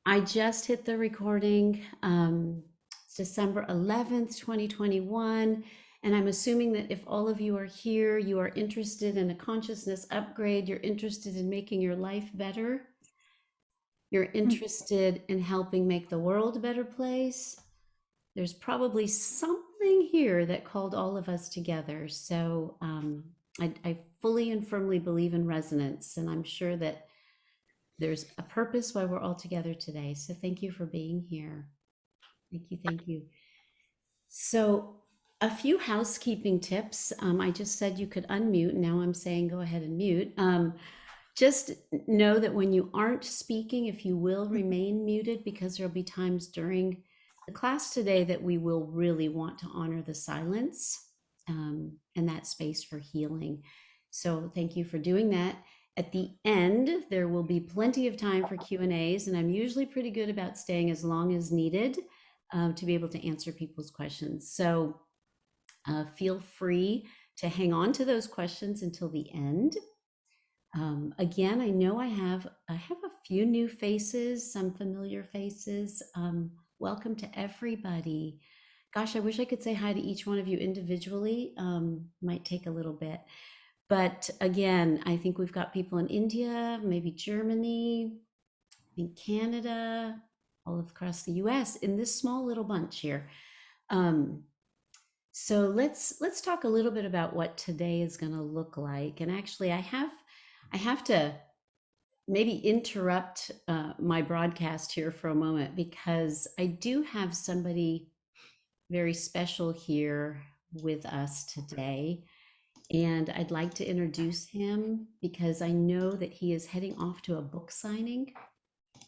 I just hit the recording. It's December 11th, 2021. And I'm assuming that if all of you are here, you are interested in a consciousness upgrade, you're interested in making your life better, you're interested in helping make the world a better place. There's probably something here that called all of us together. So I fully and firmly believe in resonance, and I'm sure that there's a purpose why we're all together today. So thank you for being here. Thank you. Thank you. So a few housekeeping tips. I just said you could unmute. Now I'm saying go ahead and mute. Just know that when you aren't speaking, if you will remain muted, because there'll be times during the class today that we will really want to honor the silence and that space for healing. So thank you for doing that. At the end, there will be plenty of time for Q&As, and I'm usually pretty good about staying as long as needed to be able to answer people's questions. So feel free to hang on to those questions until the end. Again, I know I have a few new faces, some familiar faces. Welcome to everybody. Gosh, I wish I could say hi to each one of you individually. Might take a little bit. But again, I think we've got people in India, maybe Germany, I think Canada, all across the US in this small little bunch here. So let's talk a little bit about what today is going to look like. And actually, I have to maybe interrupt my broadcast here for a moment, because I do have somebody very special here with us today. And I'd like to introduce him because I know that he is heading off to a book signing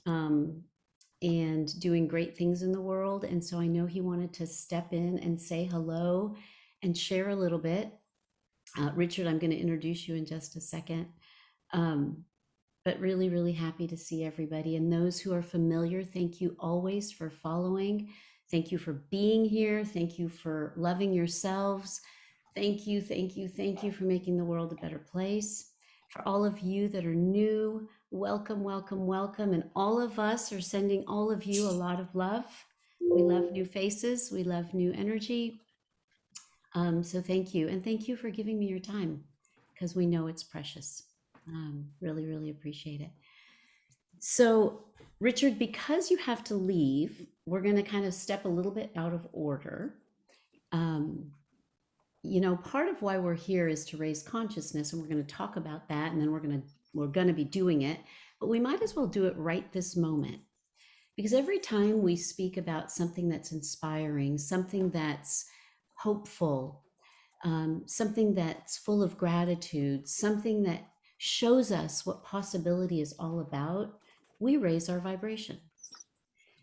and doing great things in the world. And so I know he wanted to step in and say hello and share a little bit. Richard, I'm going to introduce you in just a second. But really, really happy to see everybody. And those who are familiar, thank you always for following. Thank you for being here. Thank you for loving yourselves. Thank you, thank you, thank you for making the world a better place. For all of you that are new, welcome, welcome, welcome. And all of us are sending all of you a lot of love. We love new faces. We love new energy. So thank you. And thank you for giving me your time, because we know it's precious. Really, really appreciate it. So Richard, because you have to leave, we're going to kind of step a little bit out of order. You know, part of why we're here is to raise consciousness, and we're going to talk about that, and then we're going to be doing it, but we might as well do it right this moment, because every time we speak about something that's inspiring, something that's hopeful, something that's full of gratitude, something that shows us what possibility is all about, we raise our vibration.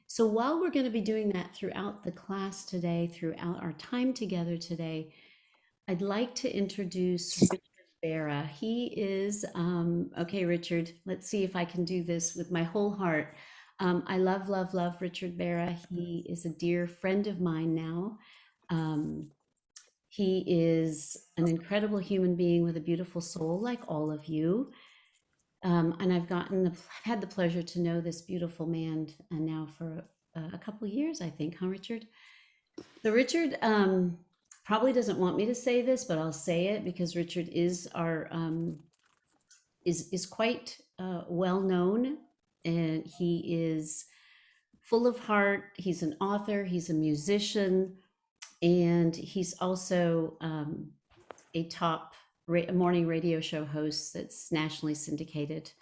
So while we're going to be doing that throughout the class today, throughout our time together today, I'd like to introduce Richard Barra. He is, okay, Richard, let's see if I can do this with my whole heart. I love, love, love Richard Barra. He is a dear friend of mine now. He is an incredible human being with a beautiful soul, like all of you. And I've had the pleasure to know this beautiful man now for a couple of years, I think, huh, Richard? So Richard probably doesn't want me to say this, but I'll say it because Richard is our is quite well known, and he is full of heart. He's an author, he's a musician, and he's also a top morning radio show host that's nationally syndicated.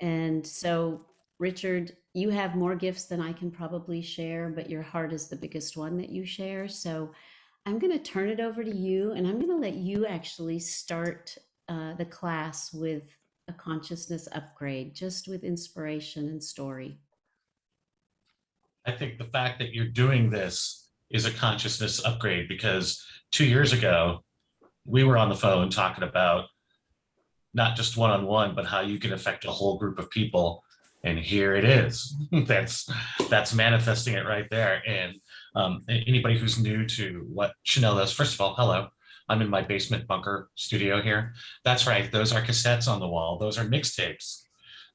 And so, Richard, you have more gifts than I can probably share, but your heart is the biggest one that you share. So I'm going to turn it over to you, and I'm going to let you actually start the class with a consciousness upgrade, just with inspiration and story. I think the fact that you're doing this is a consciousness upgrade, because 2 years ago, we were on the phone talking about not just one-on-one, but how you can affect a whole group of people. And here it is. That's manifesting it right there. And anybody who's new to what Chanel does, first of all, hello. I'm in my basement bunker studio here. That's right. Those are cassettes on the wall. Those are mixtapes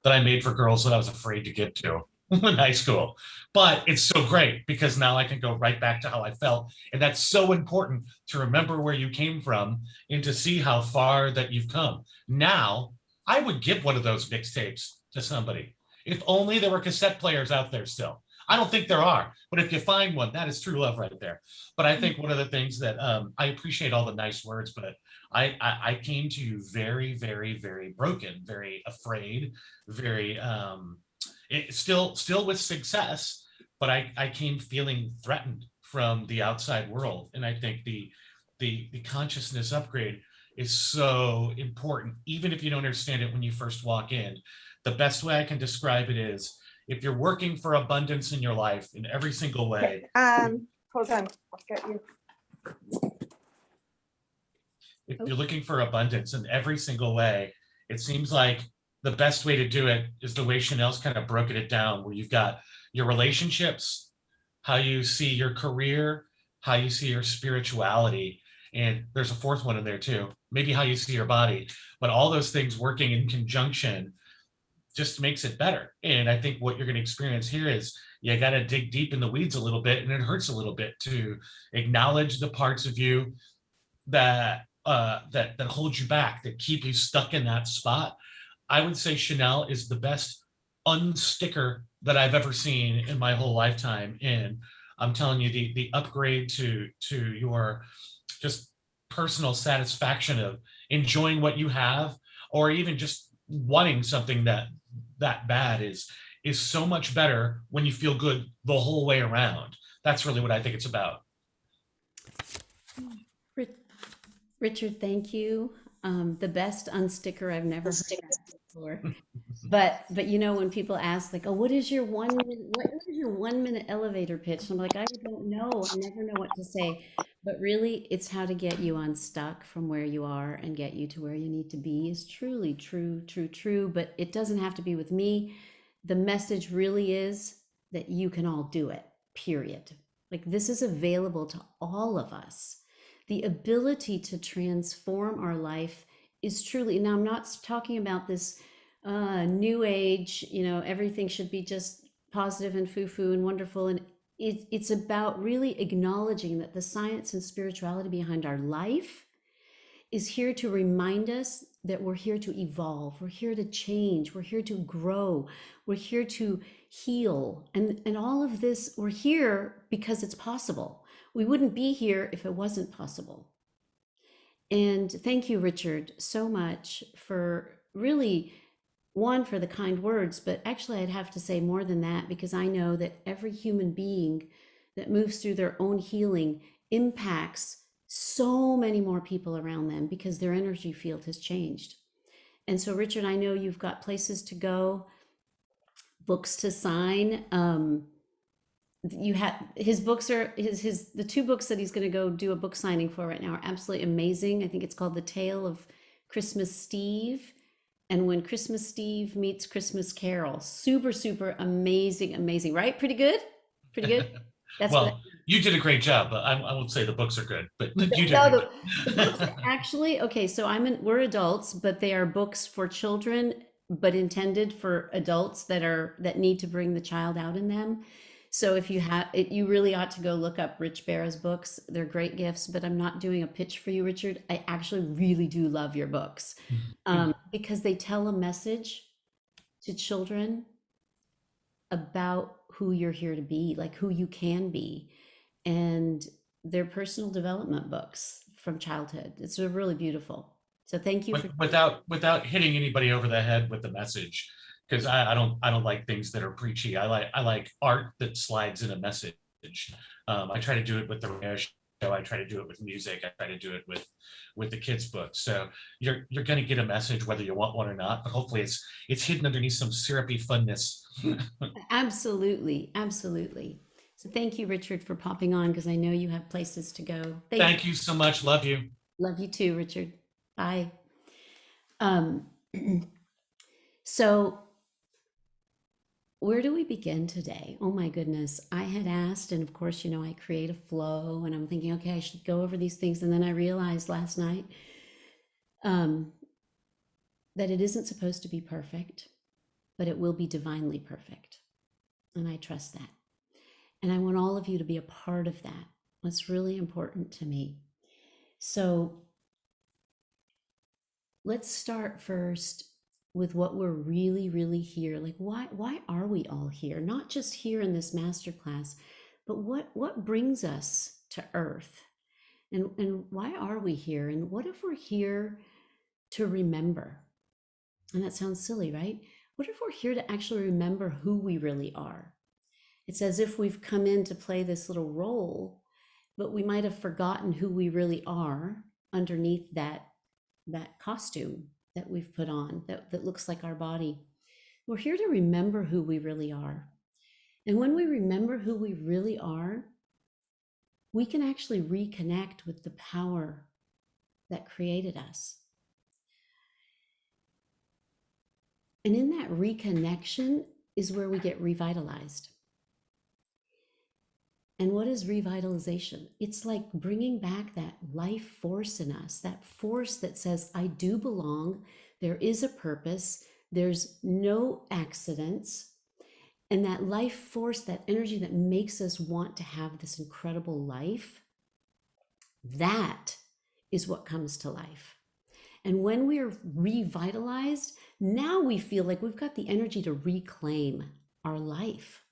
that I made for girls that I was afraid to get to. in high school. But it's so great because now I can go right back to how I felt. And that's so important to remember where you came from and to see how far that you've come. Now, I would give one of those mixtapes to somebody. If only there were cassette players out there still. I don't think there are, but if you find one, that is true love right there. But I think one of the things that I appreciate all the nice words, but I came to you very, very, very broken, very afraid, very still with success, but I came feeling threatened from the outside world. And I think the consciousness upgrade is so important, even if you don't understand it when you first walk in. The best way I can describe it is if you're working for abundance in your life in every single way. Hold on, I'll get you. If you're looking for abundance in every single way, it seems like the best way to do it is the way Chanel's kind of broken it down, where you've got your relationships, how you see your career, how you see your spirituality. And there's a fourth one in there too, maybe how you see your body, but all those things working in conjunction just makes it better. And I think what you're going to experience here is you got to dig deep in the weeds a little bit, and it hurts a little bit to acknowledge the parts of you that that hold you back, that keep you stuck in that spot. I would say Chanel is the best unsticker that I've ever seen in my whole lifetime. And I'm telling you, the upgrade to your just personal satisfaction of enjoying what you have, or even just wanting something that bad is so much better when you feel good the whole way around. That's really what I think it's about. Richard, thank you. The best unsticker I've never heard before. But you know, when people ask like, "Oh, what is your 1 minute? What is your 1 minute elevator pitch?" And I'm like, I don't know. I never know what to say. But really, it's how to get you unstuck from where you are and get you to where you need to be is truly true, true, true. But it doesn't have to be with me. The message really is that you can all do it. Period. Like this is available to all of us. The ability to transform our life is truly, now I'm not talking about this new age, you know, everything should be just positive and foo-foo and wonderful. And it's about really acknowledging that the science and spirituality behind our life is here to remind us that we're here to evolve, we're here to change, we're here to grow, we're here to heal. And all of this, we're here because it's possible. We wouldn't be here if it wasn't possible. And thank you, Richard, so much for really, one, for the kind words, but actually I'd have to say more than that, because I know that every human being that moves through their own healing impacts so many more people around them because their energy field has changed. And so, Richard, I know you've got places to go, books to sign. You have his books are the two books that he's going to go do a book signing for right now are absolutely amazing. I think it's called The Tale of Christmas Steve and When Christmas Steve Meets Christmas Carol. Super, super amazing, amazing, right? Pretty good. That's well, you did a great job. But I won't say the books are good, but you did. No, the books are actually okay. So we're adults, but they are books for children, but intended for adults that need to bring the child out in them. So if you have it, you really ought to go look up Rich Barra's books. They're great gifts, but I'm not doing a pitch for you, Richard. I actually really do love your books because they tell a message to children about who you're here to be, like who you can be. And they're personal development books from childhood. It's really beautiful. So thank you for without hitting anybody over the head with the message, because I don't like things that are preachy. I like art that slides in a message. I try to do it with the radio show. I try to do it with music. I try to do it with the kids' books. So you're going to get a message whether you want one or not. But hopefully it's hidden underneath some syrupy funness. Absolutely, absolutely. So thank you, Richard, for popping on because I know you have places to go. Thank you so much. Love you. Love you too, Richard. Bye. So where do we begin today? Oh my goodness. I had asked, and of course, you know, I create a flow and I'm thinking, okay, I should go over these things. And then I realized last night that it isn't supposed to be perfect, but it will be divinely perfect. And I trust that. And I want all of you to be a part of that. That's really important to me. So let's start first with what we're really here. Like, why are we all here? Not just here in this masterclass, but what brings us to Earth? And why are we here? And what if we're here to remember? And that sounds silly, right? What if we're here to actually remember who we really are? It's as if we've come in to play this little role, but we might have forgotten who we really are underneath that costume that we've put on that looks like our body. We're here to remember who we really are. And when we remember who we really are, we can actually reconnect with the power that created us. And in that reconnection is where we get revitalized. And what is revitalization? It's like bringing back that life force in us, that force that says, I do belong, there is a purpose, there's no accidents. And that life force, that energy that makes us want to have this incredible life, that is what comes to life. And when we're revitalized, now we feel like we've got the energy to reclaim our life,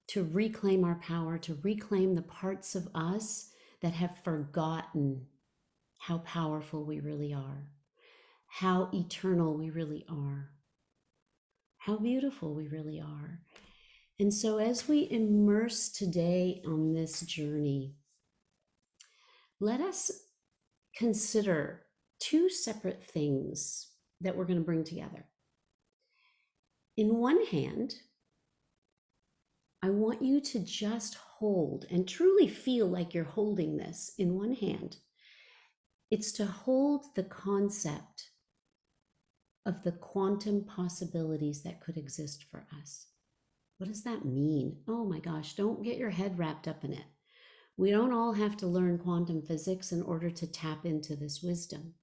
to reclaim our power, to reclaim the parts of us that have forgotten how powerful we really are, how eternal we really are, how beautiful we really are. And so as we immerse today on this journey, let us consider two separate things that we're going to bring together. In one hand, I want you to just hold and truly feel like you're holding this in one hand. It's to hold the concept of the quantum possibilities that could exist for us. What does that mean? Oh my gosh, don't get your head wrapped up in it. We don't all have to learn quantum physics in order to tap into this wisdom.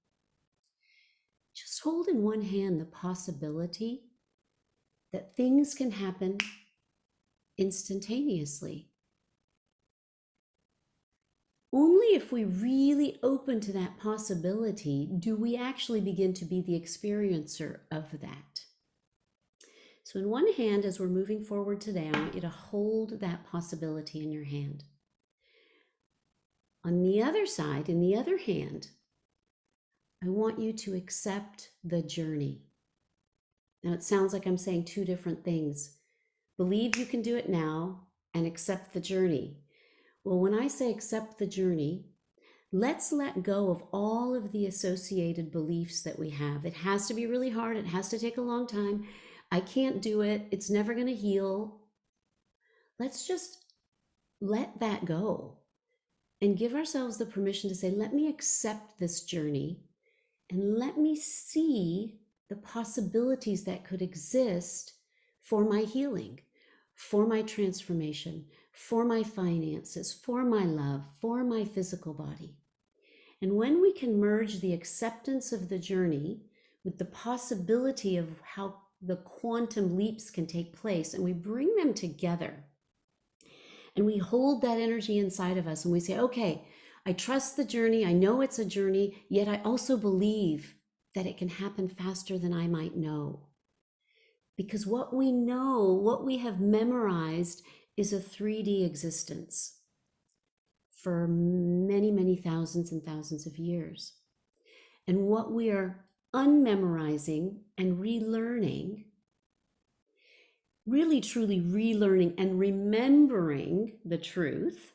Just hold in one hand the possibility that things can happen instantaneously. Only if we really open to that possibility do we actually begin to be the experiencer of that. So in one hand, as we're moving forward today, I want you to hold that possibility in your hand. On the other side, in the other hand, I want you to accept the journey. Now it sounds like I'm saying two different things. Believe you can do it now and accept the journey. Well, when I say accept the journey, let's let go of all of the associated beliefs that we have. It has to be really hard. It has to take a long time. I can't do it. It's never going to heal. Let's just let that go and give ourselves the permission to say, let me accept this journey and let me see the possibilities that could exist for my healing, for my transformation, for my finances, for my love, for my physical body. And when we can merge the acceptance of the journey with the possibility of how the quantum leaps can take place, and we bring them together, and we hold that energy inside of us, and we say, okay, I trust the journey. I know it's a journey, yet I also believe that it can happen faster than I might know. Because what we know, what we have memorized, is a 3D existence for many thousands and thousands of years. And what we are unmemorizing and relearning, really truly relearning and remembering the truth,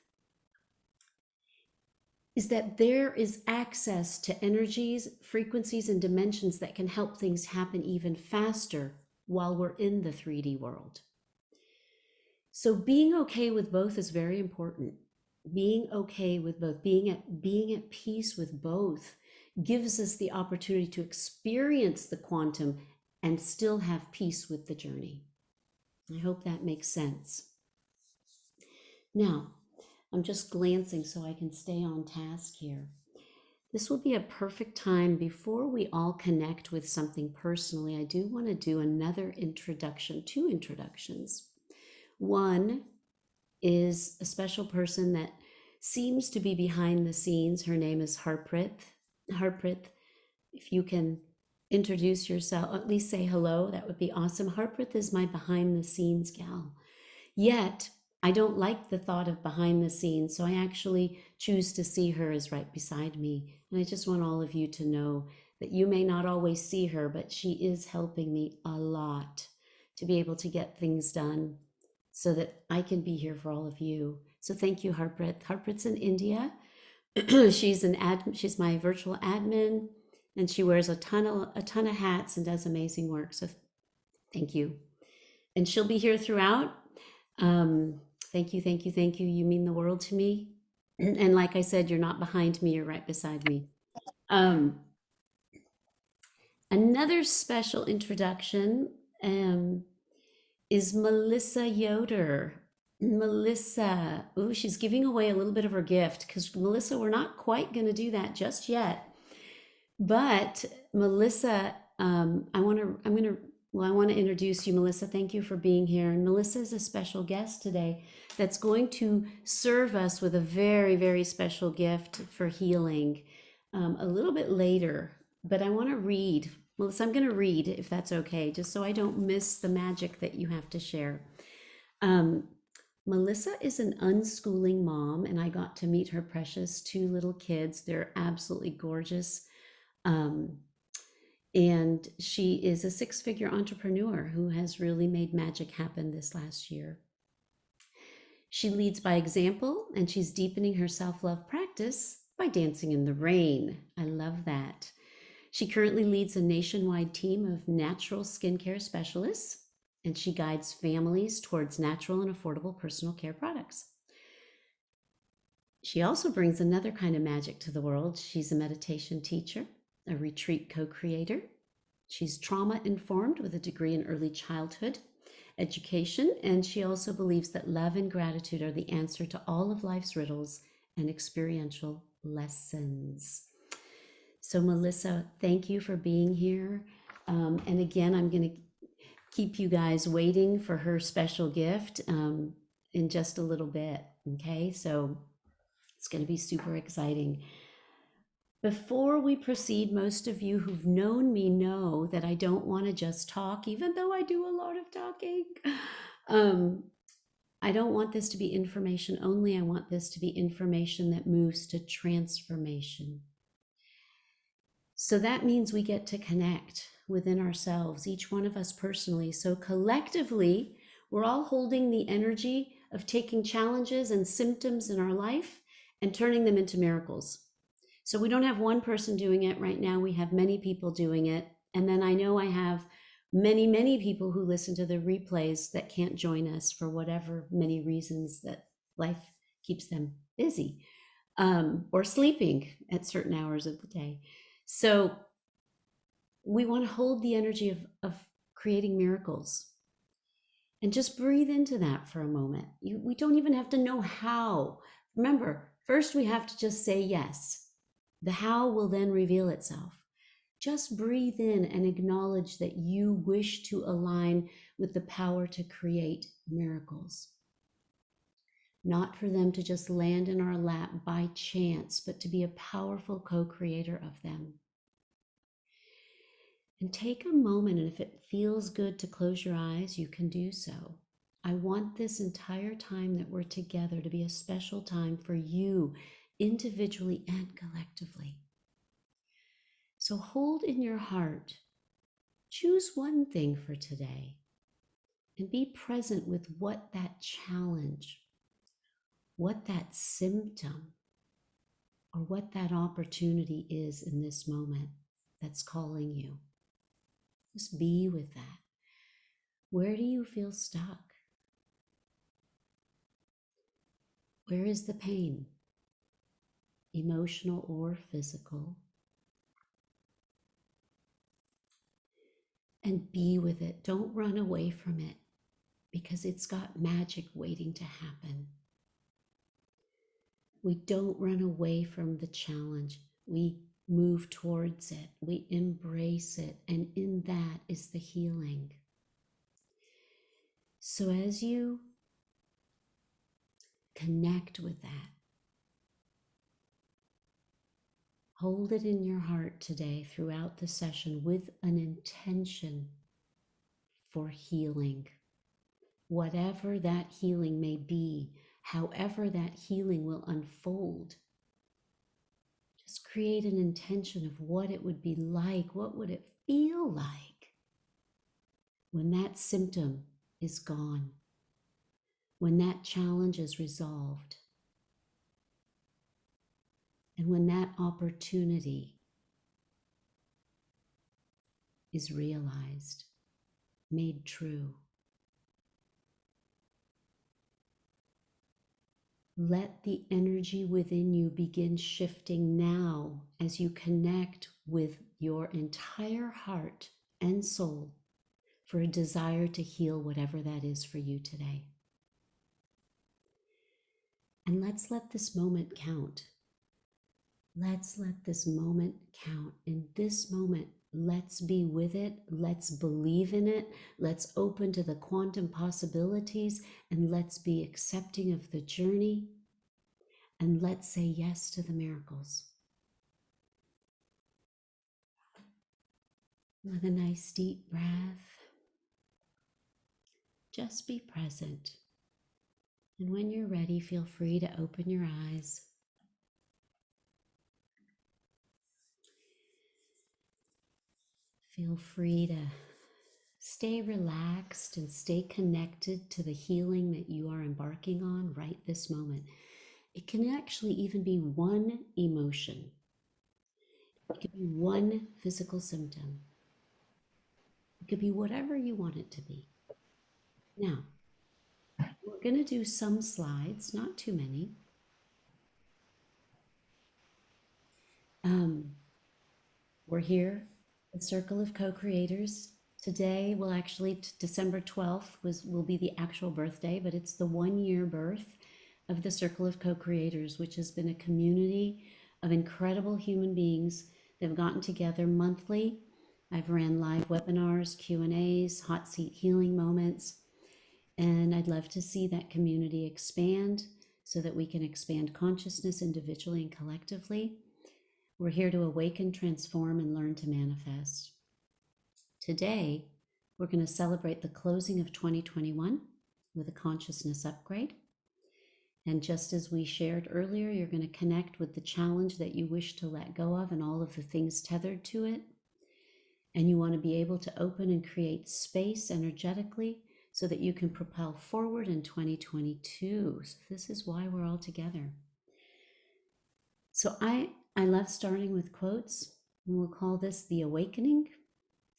is that there is access to energies, frequencies, and dimensions that can help things happen even faster while we're in the 3D world. So being okay with both is very important. Being okay with both, being at peace with both, gives us the opportunity to experience the quantum and still have peace with the journey. I hope that makes sense. Now, I'm just glancing so I can stay on task here. This will be a perfect time before we all connect with something personally. I do want to do another introduction, two introductions. One is a special person that seems to be behind the scenes. Her name is Harpreet. Harpreet, if you can introduce yourself, at least say hello, that would be awesome. Harpreet is my behind the scenes gal. Yet, I don't like the thought of behind the scenes, so I actually choose to see her as right beside me. And I just want all of you to know that you may not always see her, but she is helping me a lot to be able to get things done so that I can be here for all of you. So thank you, Harpreet. Harpreet's in India. She's my virtual admin, and she wears a ton of hats and does amazing work. So thank you. And she'll be here throughout. Thank you, thank you, thank you. You mean the world to me. And like I said, you're not behind me, you're right beside me. Another special introduction is Melissa Yoder. Melissa, oh, she's giving away a little bit of her gift because Melissa, we're not quite going to do that just yet. But Melissa, I want to introduce you, Melissa. Thank you for being here. And Melissa is a special guest today that's going to serve us with a very, very special gift for healing a little bit later. But I want to read. Melissa, I'm going to read if that's okay, just so I don't miss the magic that you have to share. Melissa is an unschooling mom, and I got to meet her precious 2 little kids. They're absolutely gorgeous. And she is a 6-figure entrepreneur who has really made magic happen this last year. She leads by example, and she's deepening her self-love practice by dancing in the rain. I love that. She currently leads a nationwide team of natural skincare specialists, and she guides families towards natural and affordable personal care products. She also brings another kind of magic to the world. She's a meditation teacher, a retreat co-creator. She's trauma-informed with a degree in early childhood education, and she also believes that love and gratitude are the answer to all of life's riddles and experiential lessons. So Melissa, thank you for being here. And again, I'm going to keep you guys waiting for her special gift in just a little bit, okay? So it's going to be super exciting. Before we proceed, most of you who've known me know that I don't want to just talk, even though I do a lot of talking. I don't want this to be information only. I want this to be information that moves to transformation. So that means we get to connect within ourselves, each one of us personally. So collectively, we're all holding the energy of taking challenges and symptoms in our life and turning them into miracles. So we don't have one person doing it right now. We have many people doing it. And then I know I have many, many people who listen to the replays that can't join us for whatever many reasons that life keeps them busy or sleeping at certain hours of the day. So we want to hold the energy of creating miracles and just breathe into that for a moment. We don't even have to know how. Remember, first we have to just say yes. The how will then reveal itself. Just breathe in and acknowledge that you wish to align with the power to create miracles. Not for them to just land in our lap by chance, but to be a powerful co-creator of them. And take a moment, and if it feels good to close your eyes, you can do so. I want this entire time that we're together to be a special time for you, individually and collectively. So hold in your heart, choose one thing for today, and be present with what that challenge, what that symptom, or what that opportunity is in this moment that's calling you. Just be with that. Where do you feel stuck? Where is the pain? Emotional or physical? And be with it. Don't run away from it because it's got magic waiting to happen. We don't run away from the challenge. We move towards it. We embrace it. And in that is the healing. So as you Connect with that. Hold it in your heart today throughout the session with an intention for healing. Whatever that healing may be, however that healing will unfold, just create an intention of what it would be like, what would it feel like when that symptom is gone, when that challenge is resolved, and when that opportunity is realized, made true. Let the energy within you begin shifting now as you connect with your entire heart and soul for a desire to heal whatever that is for you today. And let's let this moment count. Let's let this moment count. In this moment, let's be with it. Let's believe in it. Let's open to the quantum possibilities, and let's be accepting of the journey. And let's say yes to the miracles. With a nice deep breath, just be present. And when you're ready, feel free to open your eyes. Feel free to stay relaxed and stay connected to the healing that you are embarking on right this moment. It can actually even be one emotion. It could be one physical symptom. It could be whatever you want it to be. Now, we're going to do some slides, not too many. We're here, the Circle of Co-Creators. Today, well, actually, December 12th will be the actual birthday, but it's the 1-year birth of the Circle of Co-Creators, which has been a community of incredible human beings that have gotten together monthly. I've ran live webinars, Q&As, hot seat healing moments, and I'd love to see that community expand so that we can expand consciousness individually and collectively. We're here to awaken, transform, and learn to manifest. Today, we're going to celebrate the closing of 2021 with a consciousness upgrade. And just as we shared earlier, you're going to connect with the challenge that you wish to let go of and all of the things tethered to it. And you want to be able to open and create space energetically so that you can propel forward in 2022. So this is why we're all together. So I love starting with quotes, and we'll call this The Awakening.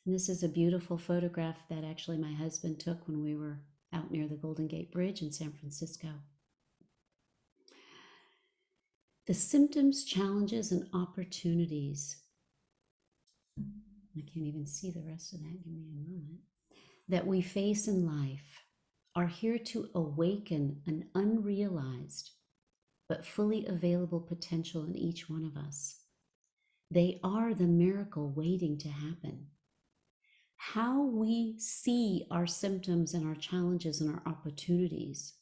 And this is a beautiful photograph that actually my husband took when we were out near the Golden Gate Bridge in San Francisco. The symptoms, challenges, and opportunities. I can't even see the rest of that. Give me a moment. That we face in life are here to awaken an unrealized but fully available potential in each one of us. They are the miracle waiting to happen. How we see our symptoms and our challenges and our opportunities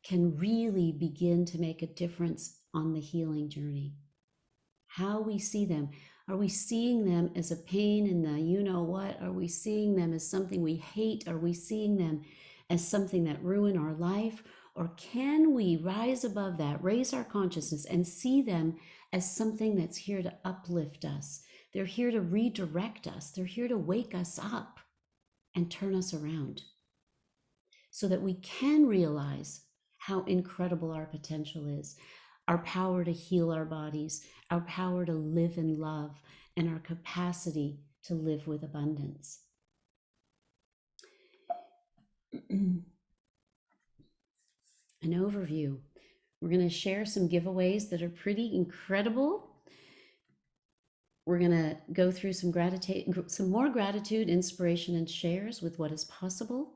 can really begin to make a difference on the healing journey. How we see them. Are we seeing them as a pain in the you-know-what? Are we seeing them as something we hate? Are we seeing them as something that ruin our life? Or can we rise above that, raise our consciousness, and see them as something that's here to uplift us? They're here to redirect us. They're here to wake us up and turn us around so that we can realize how incredible our potential is, our power to heal our bodies, our power to live in love, and our capacity to live with abundance. An overview. We're going to share some giveaways that are pretty incredible. We're going to go through some more gratitude, inspiration, and shares with what is possible.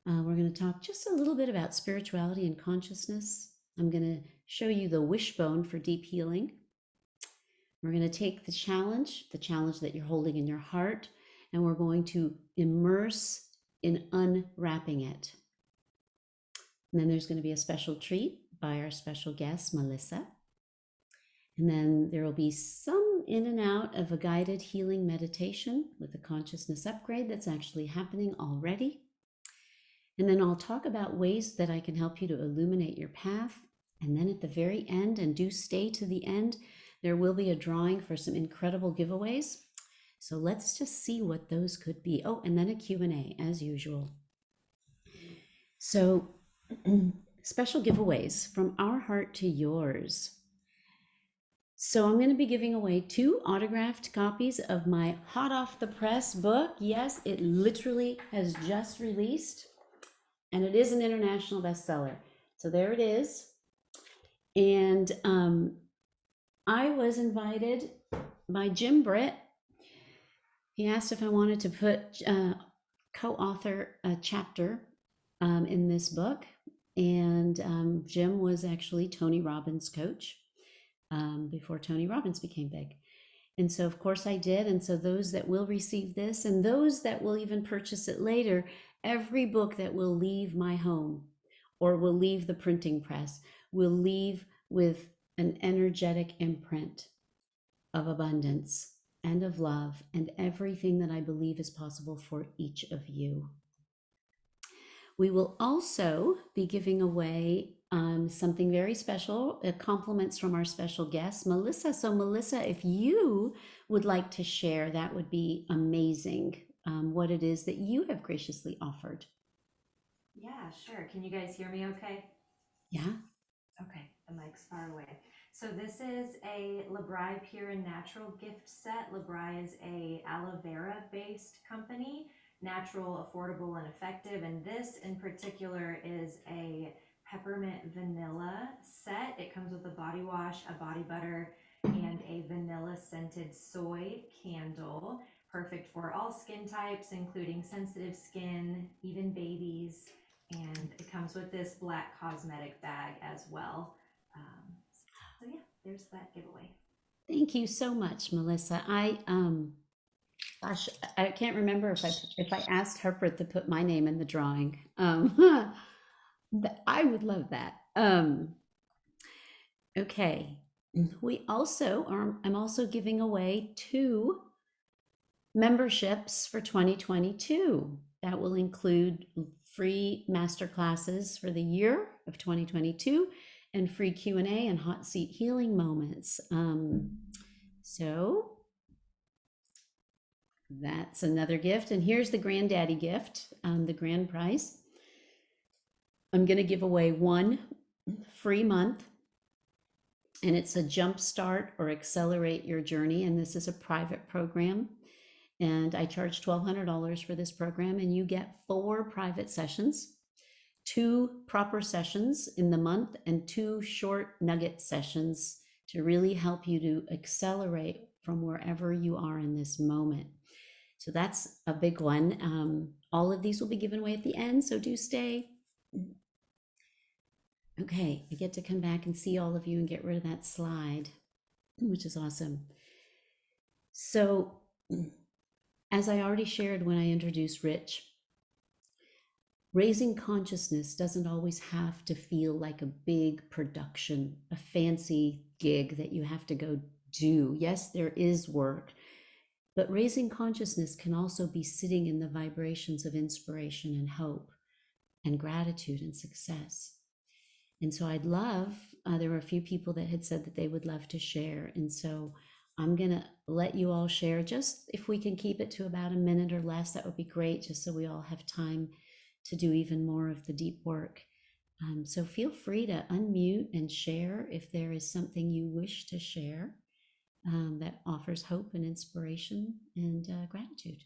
We're going to talk just a little bit about spirituality and consciousness. I'm going to show you the wishbone for deep healing. We're going to take the challenge that you're holding in your heart, and we're going to immerse in unwrapping it. And then there's going to be a special treat by our special guest, Melissa. And then there will be some in and out of a guided healing meditation with a consciousness upgrade that's actually happening already. And then I'll talk about ways that I can help you to illuminate your path. And then at the very end, and do stay to the end, there will be a drawing for some incredible giveaways. So let's just see what those could be. Oh, and then a Q&A as usual. So special giveaways from our heart to yours. So I'm going to be giving away 2 autographed copies of my hot off the press book. Yes, it literally has just released, and it is an international bestseller. So there it is. And I was invited by Jim Britt. He asked if I wanted to put co-author a chapter in this book. And Jim was actually Tony Robbins' coach before Tony Robbins became big. And so, of course, I did. And so those that will receive this and those that will even purchase it later, every book that will leave my home or will leave the printing press will leave with an energetic imprint of abundance and of love and everything that I believe is possible for each of you. We will also be giving away something very special, compliments from our special guest, Melissa. So Melissa, if you would like to share, that would be amazing, what it is that you have graciously offered. Yeah, sure. Can you guys hear me okay? Yeah. Okay, the mic's far away. So this is a Lebron Pure and Natural gift set. Lebron is a aloe vera based company, natural, affordable, and effective. And this in particular is a peppermint vanilla set. It comes with a body wash, a body butter, and a vanilla scented soy candle. Perfect for all skin types, including sensitive skin, even babies. And it comes with this black cosmetic bag as well. So yeah, there's that giveaway. Thank you so much, Melissa. Gosh, I can't remember if I asked Harpreet to put my name in the drawing. I would love that. Okay. I'm also giving away 2 memberships for 2022. That will include free masterclasses for the year of 2022 and free Q&A and hot seat healing moments. So that's another gift. And here's the granddaddy gift, the grand prize. I'm going to give away 1 free month, and it's a jumpstart or accelerate your journey. And this is a private program. And I charge $1,200 for this program, and you get 4 private sessions, 2 proper sessions in the month, and 2 short nugget sessions to really help you to accelerate from wherever you are in this moment. So that's a big one. All of these will be given away at the end, so do stay. Okay, I get to come back and see all of you and get rid of that slide, which is awesome. So, as I already shared when I introduced Rich, raising consciousness doesn't always have to feel like a big production, a fancy gig that you have to go do. Yes, there is work, but raising consciousness can also be sitting in the vibrations of inspiration and hope and gratitude and success. And so I'd love, there were a few people that had said that they would love to share. And so I'm going to let you all share, just if we can keep it to about a minute or less, that would be great, just so we all have time to do even more of the deep work. So feel free to unmute and share if there is something you wish to share that offers hope and inspiration and gratitude.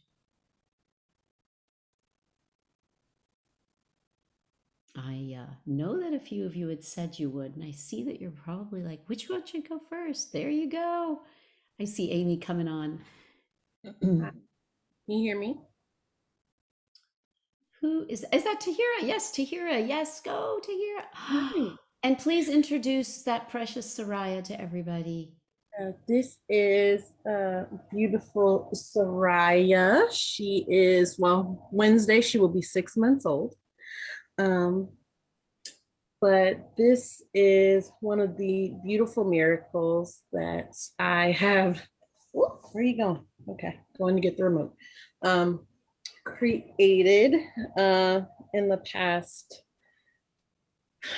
I know that a few of you had said you would, and I see that you're probably like, which one should go first? There you go. I see Amy coming on. Can you hear me? Who is that? Tahira? Yes, Tahira. Yes, go Tahira. And please introduce that precious Soraya to everybody. This is beautiful Soraya. She is, well, Wednesday she will be 6 months old. but this is one of the beautiful miracles that I have. Whoop, where are you going? Okay, going to get the remote. Created in the past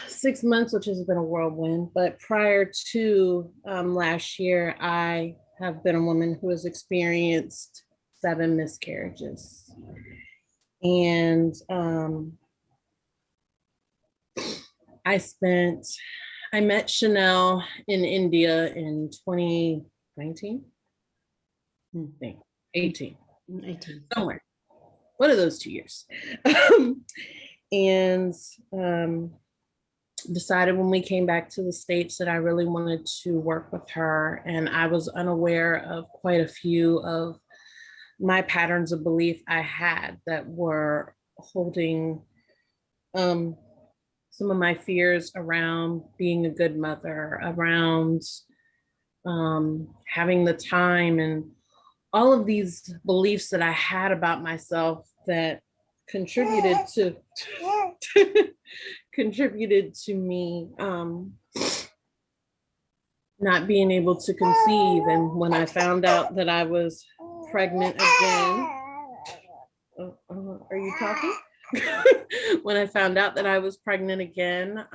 6 months, which has been a whirlwind. But prior to last year, I have been a woman who has experienced 7 miscarriages. And I met Chanel in India in 2019, 18, 18. somewhere. One of those 2 years. And decided when we came back to the States that I really wanted to work with her. And I was unaware of quite a few of my patterns of belief I had that were holding some of my fears around being a good mother, around having the time, and all of these beliefs that I had about myself that contributed to me not being able to conceive. And when I found out that I was pregnant again, are you talking? When I found out that I was pregnant again,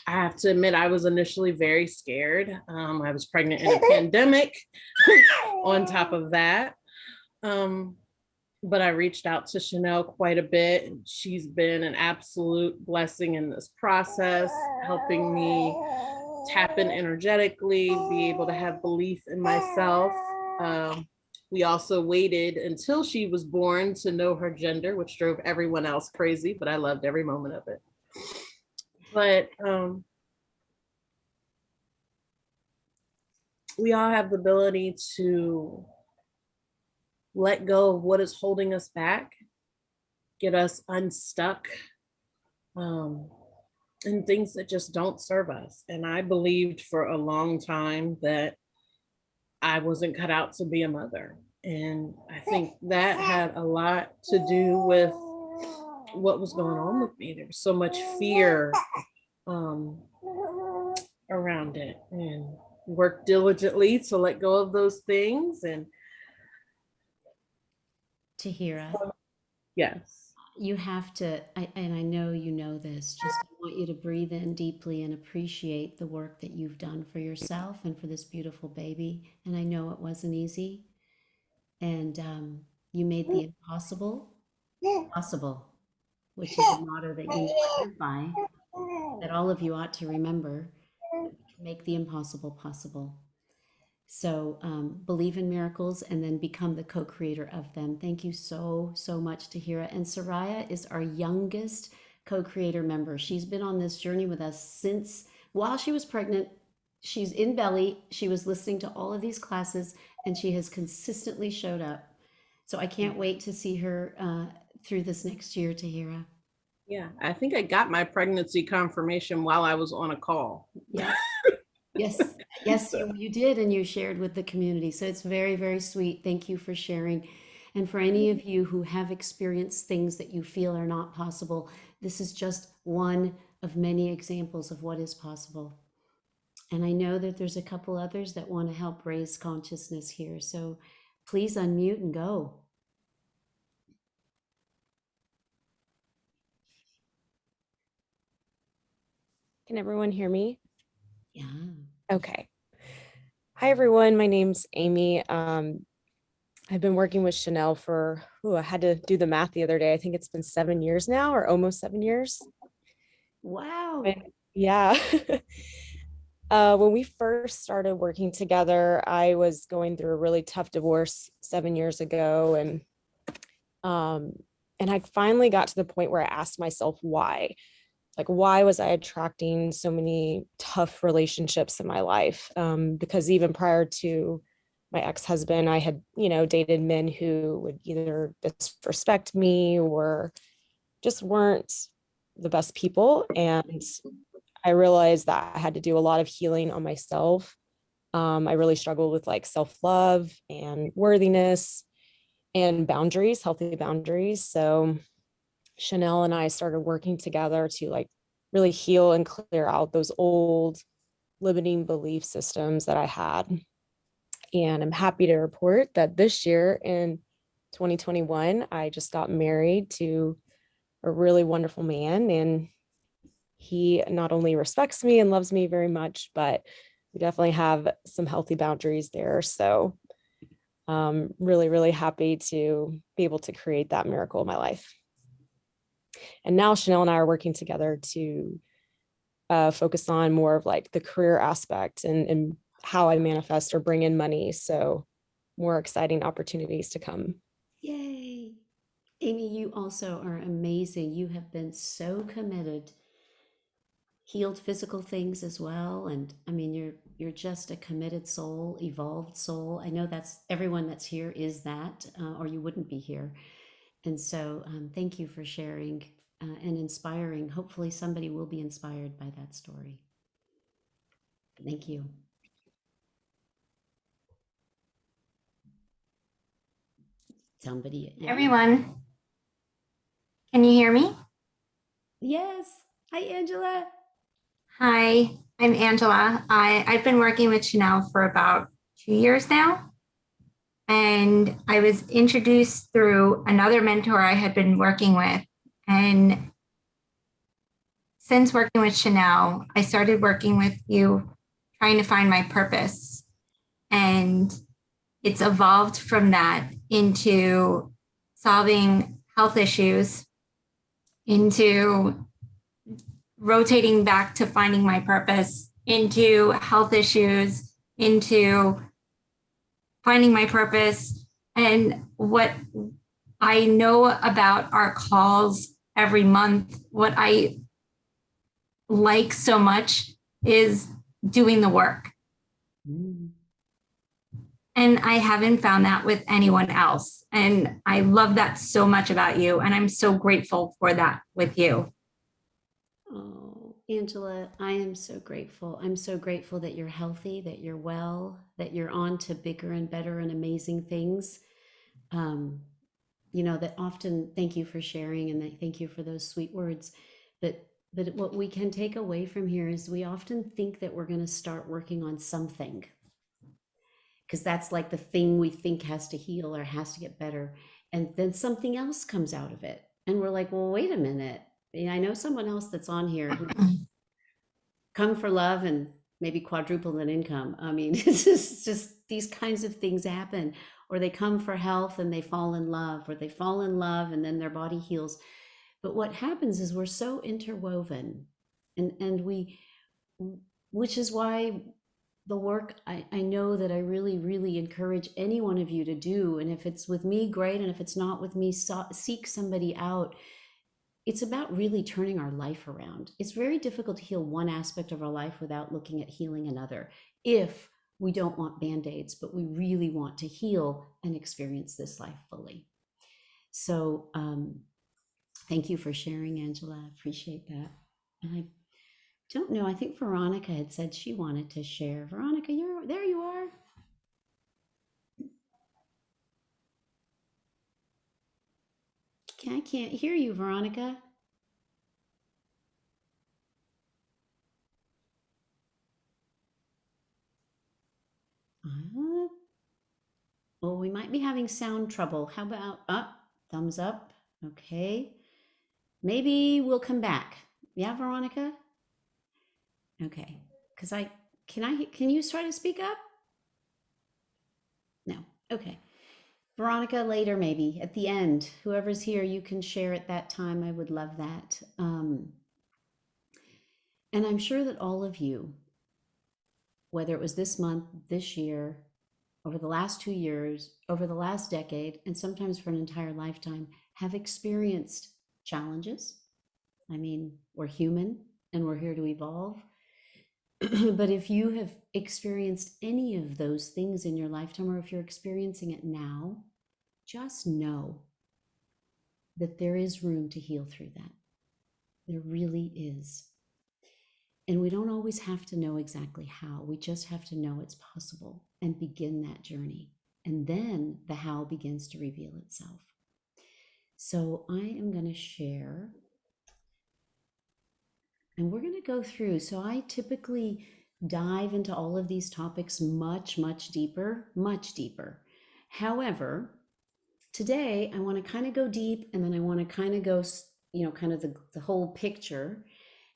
I have to admit I was initially very scared. I was pregnant in a pandemic on top of that. But I reached out to Chanel quite a bit, and she's been an absolute blessing in this process, helping me tap in energetically, be able to have belief in myself. We also waited until she was born to know her gender, which drove everyone else crazy, but I loved every moment of it. But we all have the ability to let go of what is holding us back, get us unstuck, and things that just don't serve us. And I believed for a long time that I wasn't cut out to be a mother. And I think that had a lot to do with what was going on with me. There was so much fear around it, and worked diligently to let go of those things. And Tahira, yes, you have to, and I know you know this, just I want you to breathe in deeply and appreciate the work that you've done for yourself and for this beautiful baby. And I know it wasn't easy. And you made the impossible possible, which is a motto that you know I live by, that all of you ought to remember, that we can make the impossible possible. So believe in miracles and then become the co-creator of them. Thank you so, so much, Tahira. And Soraya is our youngest co-creator member. She's been on this journey with us since while she was pregnant. She's in belly. She was listening to all of these classes, and she has consistently showed up. So I can't wait to see her through this next year, Tahira. yeah, I think I got my pregnancy confirmation while I was on a call. Yeah. Yes, yes, you did, and you shared with the community. So it's very, very sweet. Thank you for sharing. And for any of you who have experienced things that you feel are not possible, this is just one of many examples of what is possible. And I know that there's a couple others that want to help raise consciousness here. So please unmute and go. Can everyone hear me? Yeah. Okay. Hi, everyone. My name's Amy. I've been working with Chanel for, I had to do the math the other day. I think it's been 7 years now, or almost 7 years. Wow. Yeah. When we first started working together, I was going through a really tough divorce 7 years ago. And I finally got to the point where I asked myself why. Like, why was I attracting so many tough relationships in my life? Because even prior to my ex-husband, I had, dated men who would either disrespect me or just weren't the best people. And I realized that I had to do a lot of healing on myself. I really struggled with like self-love and worthiness and boundaries, healthy boundaries. So Chanel and I started working together to like really heal and clear out those old limiting belief systems that I had. And I'm happy to report that this year in 2021, I just got married to a really wonderful man. And he not only respects me and loves me very much, but we definitely have some healthy boundaries there. So really, really happy to be able to create that miracle in my life. And now Chanel and I are working together to focus on more of like the career aspect and how I manifest or bring in money. So more exciting opportunities to come. Yay. Amy, you also are amazing. You have been so committed, healed physical things as well. And I mean, you're just a committed soul, evolved soul. I know that's everyone that's here is that, or you wouldn't be here. And so thank you for sharing and inspiring. Hopefully somebody will be inspired by that story. Thank you. Somebody, yeah. Everyone, can you hear me? Yes. Hi, Angela. Hi, I'm Angela. I've been working with Chanel for about 2 years now. And I was introduced through another mentor I had been working with. And since working with Chanel, I started working with you, trying to find my purpose. And it's evolved from that into solving health issues, into rotating back to finding my purpose, into health issues, into finding my purpose. And what I know about our calls every month, what I like so much is doing the work. Mm. And I haven't found that with anyone else. And I love that so much about you. And I'm so grateful for that with you. Oh, Angela, I am so grateful. I'm so grateful that you're healthy, that you're well, that you're on to bigger and better and amazing things. That often, thank you for sharing and thank you for those sweet words. But what we can take away from here is we often think that we're going to start working on something because that's like the thing we think has to heal or has to get better. And then something else comes out of it. And we're like, well, wait a minute. I know someone else that's on here who come for love and maybe quadruple that income. I mean, it's just these kinds of things happen, or they come for health and they fall in love, or they fall in love and then their body heals. But what happens is we're so interwoven, and which is why the work I know that I really, really encourage any one of you to do. And if it's with me, great. And if it's not with me, seek somebody out. It's about really turning our life around. It's very difficult to heal one aspect of our life without looking at healing another. If we don't want band-aids, but we really want to heal and experience this life fully. So thank you for sharing, Angela. I appreciate that. And I don't know, I think Veronica had said she wanted to share. Veronica, there you are. I can't hear you, Veronica. Well, we might be having sound trouble. How about thumbs up? Okay. Maybe we'll come back. Yeah, Veronica? Okay. Because can you try to speak up? No. Okay. Veronica, later maybe at the end. Whoever's here, you can share at that time. I would love that. And I'm sure that all of you, whether it was this month, this year, over the last 2 years, over the last decade, and sometimes for an entire lifetime, have experienced challenges. I mean, we're human and we're here to evolve. But if you have experienced any of those things in your lifetime, or if you're experiencing it now, just know that there is room to heal through that. There really is. And we don't always have to know exactly how. We just have to know it's possible and begin that journey. And then the how begins to reveal itself. So I am going to share And we're going to go through. So I typically dive into all of these topics much, much deeper, much deeper. However, today I want to kind of go deep, and then I want to kind of go, kind of the whole picture.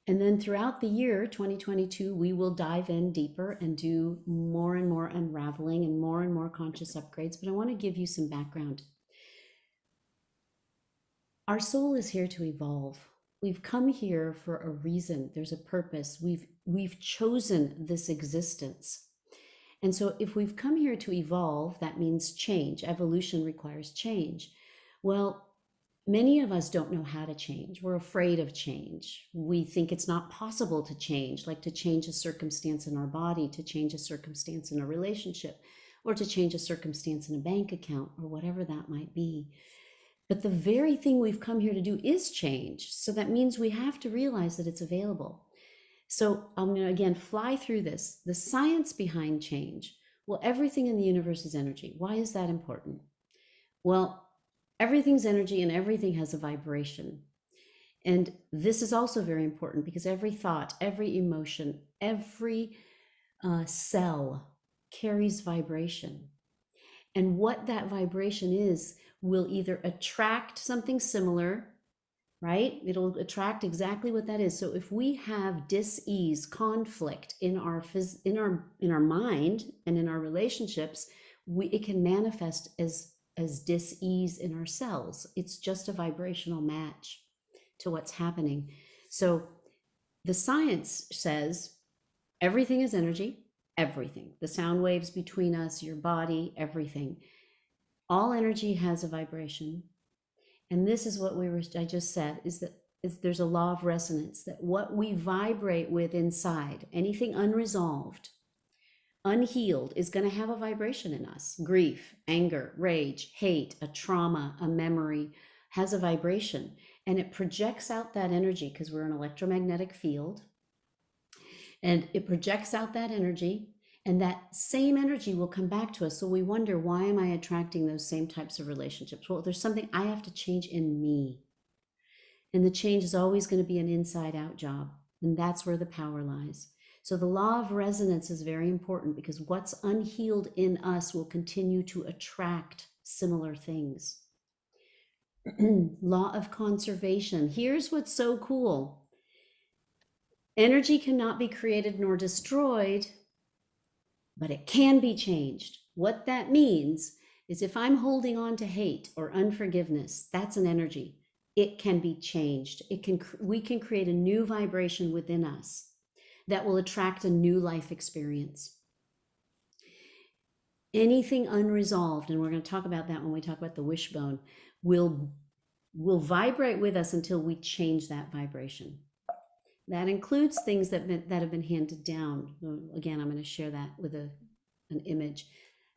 And then throughout the year 2022, we will dive in deeper and do more and more unraveling and more conscious upgrades. But I want to give you some background. Our soul is here to evolve. We've come here for a reason. There's a purpose. We've chosen this existence. And so if we've come here to evolve, that means change. Evolution requires change. Well, many of us don't know how to change. We're afraid of change. We think it's not possible to change, like to change a circumstance in our body, to change a circumstance in a relationship, or to change a circumstance in a bank account, or whatever that might be. But the very thing we've come here to do is change. So that means we have to realize that it's available. So I'm going to, again, fly through this. The science behind change. Well, everything in the universe is energy. Why is that important? Well, everything's energy and everything has a vibration. And this is also very important because every thought, every emotion, every cell carries vibration. And what that vibration is will either attract something similar, right? It'll attract exactly what that is. So if we have dis-ease, conflict in our mind and in our relationships, it can manifest as dis-ease in our cells. It's just a vibrational match to what's happening. So the science says everything is energy, everything. The sound waves between us, your body, everything. All energy has a vibration. And this is what I just said, is that there's a law of resonance, that what we vibrate with inside, anything unresolved, unhealed, is going to have a vibration in us. Grief, anger, rage, hate, a trauma, a memory has a vibration, and it projects out that energy because we're an electromagnetic field, and it projects out that energy, and that same energy will come back to us. So we wonder, why am I attracting those same types of relationships? Well, there's something I have to change in me. And the change is always going to be an inside out job. And that's where the power lies. So the law of resonance is very important because what's unhealed in us will continue to attract similar things. Law of conservation. Here's what's so cool. Energy cannot be created nor destroyed, but it can be changed. What that means is if I'm holding on to hate or unforgiveness, that's an energy. It can be changed. We can create a new vibration within us that will attract a new life experience. Anything unresolved, and we're going to talk about that when we talk about the wishbone, will vibrate with us until we change that vibration. That includes things that have been handed down. Again, I'm going to share that with an image.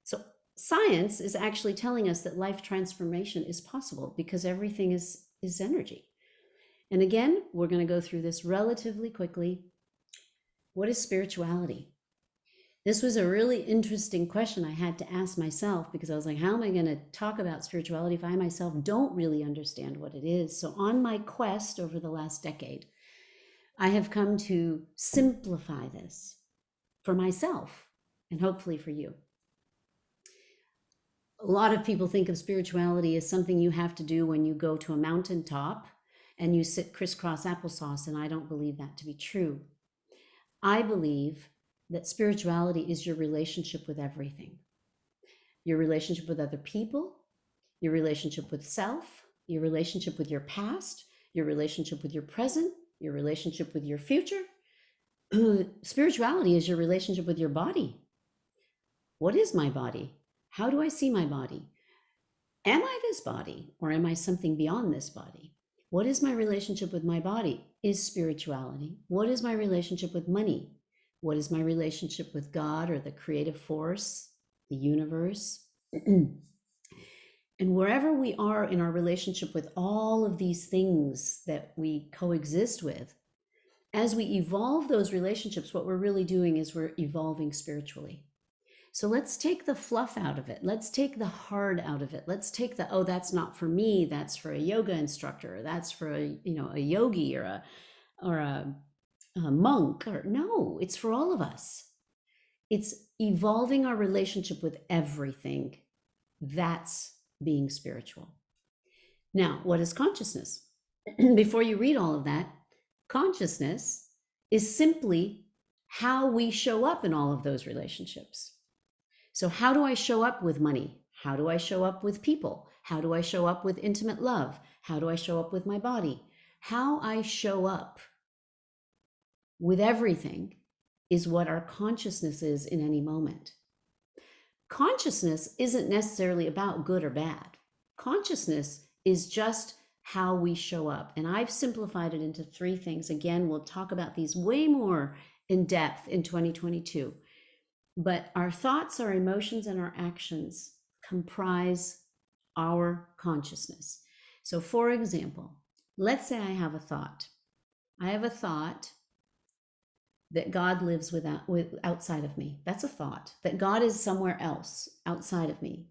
So science is actually telling us that life transformation is possible because everything is energy. And again, we're going to go through this relatively quickly. What is spirituality? This was a really interesting question I had to ask myself because I was like, how am I going to talk about spirituality if I myself don't really understand what it is? So on my quest over the last decade, I have come to simplify this for myself and hopefully for you. A lot of people think of spirituality as something you have to do when you go to a mountaintop and you sit crisscross applesauce, and I don't believe that to be true. I believe that spirituality is your relationship with everything. Your relationship with other people, your relationship with self, your relationship with your past, your relationship with your present, your relationship with your future. Spirituality is your relationship with your body. What is my body? How do I see my body? Am I this body or am I something beyond this body? What is my relationship with my body? Is spirituality. What is my relationship with money? What is my relationship with God or the creative force, the universe? And wherever we are in our relationship with all of these things that we coexist with, as we evolve those relationships, what we're really doing is we're evolving spiritually. So let's take the fluff out of it. Let's take the hard out of it. Let's take the, oh, that's not for me. That's for a yoga instructor. That's for a yogi or a monk, or no, it's for all of us. It's evolving our relationship with everything. That's being spiritual. Now, what is consciousness? Before you read all of that, consciousness is simply how we show up in all of those relationships. So, how do I show up with money? How do I show up with people? How do I show up with intimate love? How do I show up with my body? How I show up with everything is what our consciousness is in any moment. Consciousness isn't necessarily about good or bad. Consciousness is just how we show up. And I've simplified it into 3 things. Again, we'll talk about these way more in depth in 2022. But our thoughts, our emotions, and our actions comprise our consciousness. So for example, let's say I have a thought. I have a thought that God lives outside of me. That's a thought. That God is somewhere else outside of me.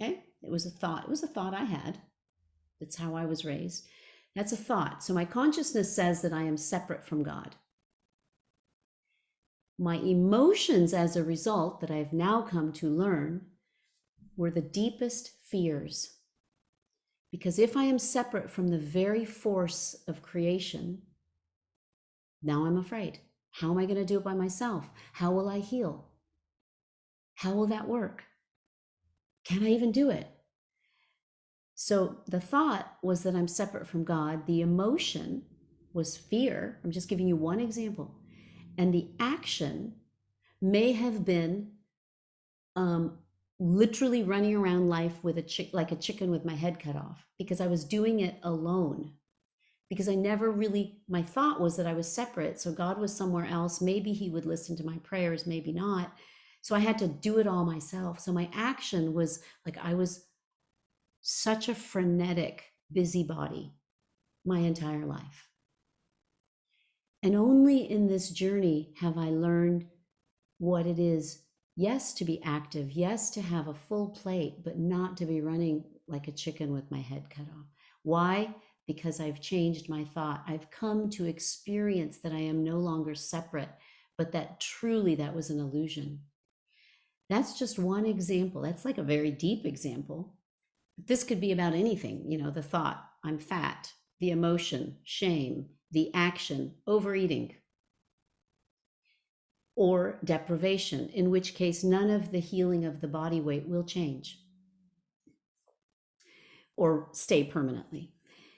Okay? It was a thought. It was a thought I had. That's how I was raised. That's a thought. So my consciousness says that I am separate from God. My emotions as a result that I have now come to learn were the deepest fears. Because if I am separate from the very force of creation, now I'm afraid. How am I going to do it by myself? How will I heal? How will that work? Can I even do it? So the thought was that I'm separate from God. The emotion was fear. I'm just giving you one example. And the action may have been literally running around life with like a chicken with my head cut off, because I was doing it alone. Because I never really, my thought was that I was separate. So God was somewhere else. Maybe he would listen to my prayers, maybe not. So I had to do it all myself. So my action was like, I was such a frenetic busybody my entire life. And only in this journey have I learned what it is, yes, to be active, yes, to have a full plate, but not to be running like a chicken with my head cut off. Why? Because I've changed my thought. I've come to experience that I am no longer separate, but that truly that was an illusion. That's just one example. That's like a very deep example. This could be about anything, the thought, I'm fat, the emotion, shame, the action, overeating, or deprivation, in which case none of the healing of the body weight will change or stay permanently.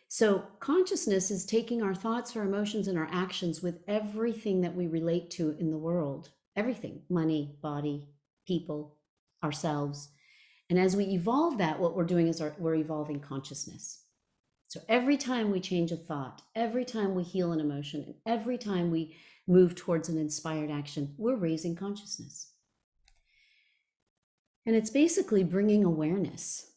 So consciousness is taking our thoughts, our emotions, and our actions with everything that we relate to in the world, everything, money, body, people, ourselves. And as we evolve that, what we're doing is we're evolving consciousness. So every time we change a thought, every time we heal an emotion, and every time we move towards an inspired action, we're raising consciousness. And it's basically bringing awareness.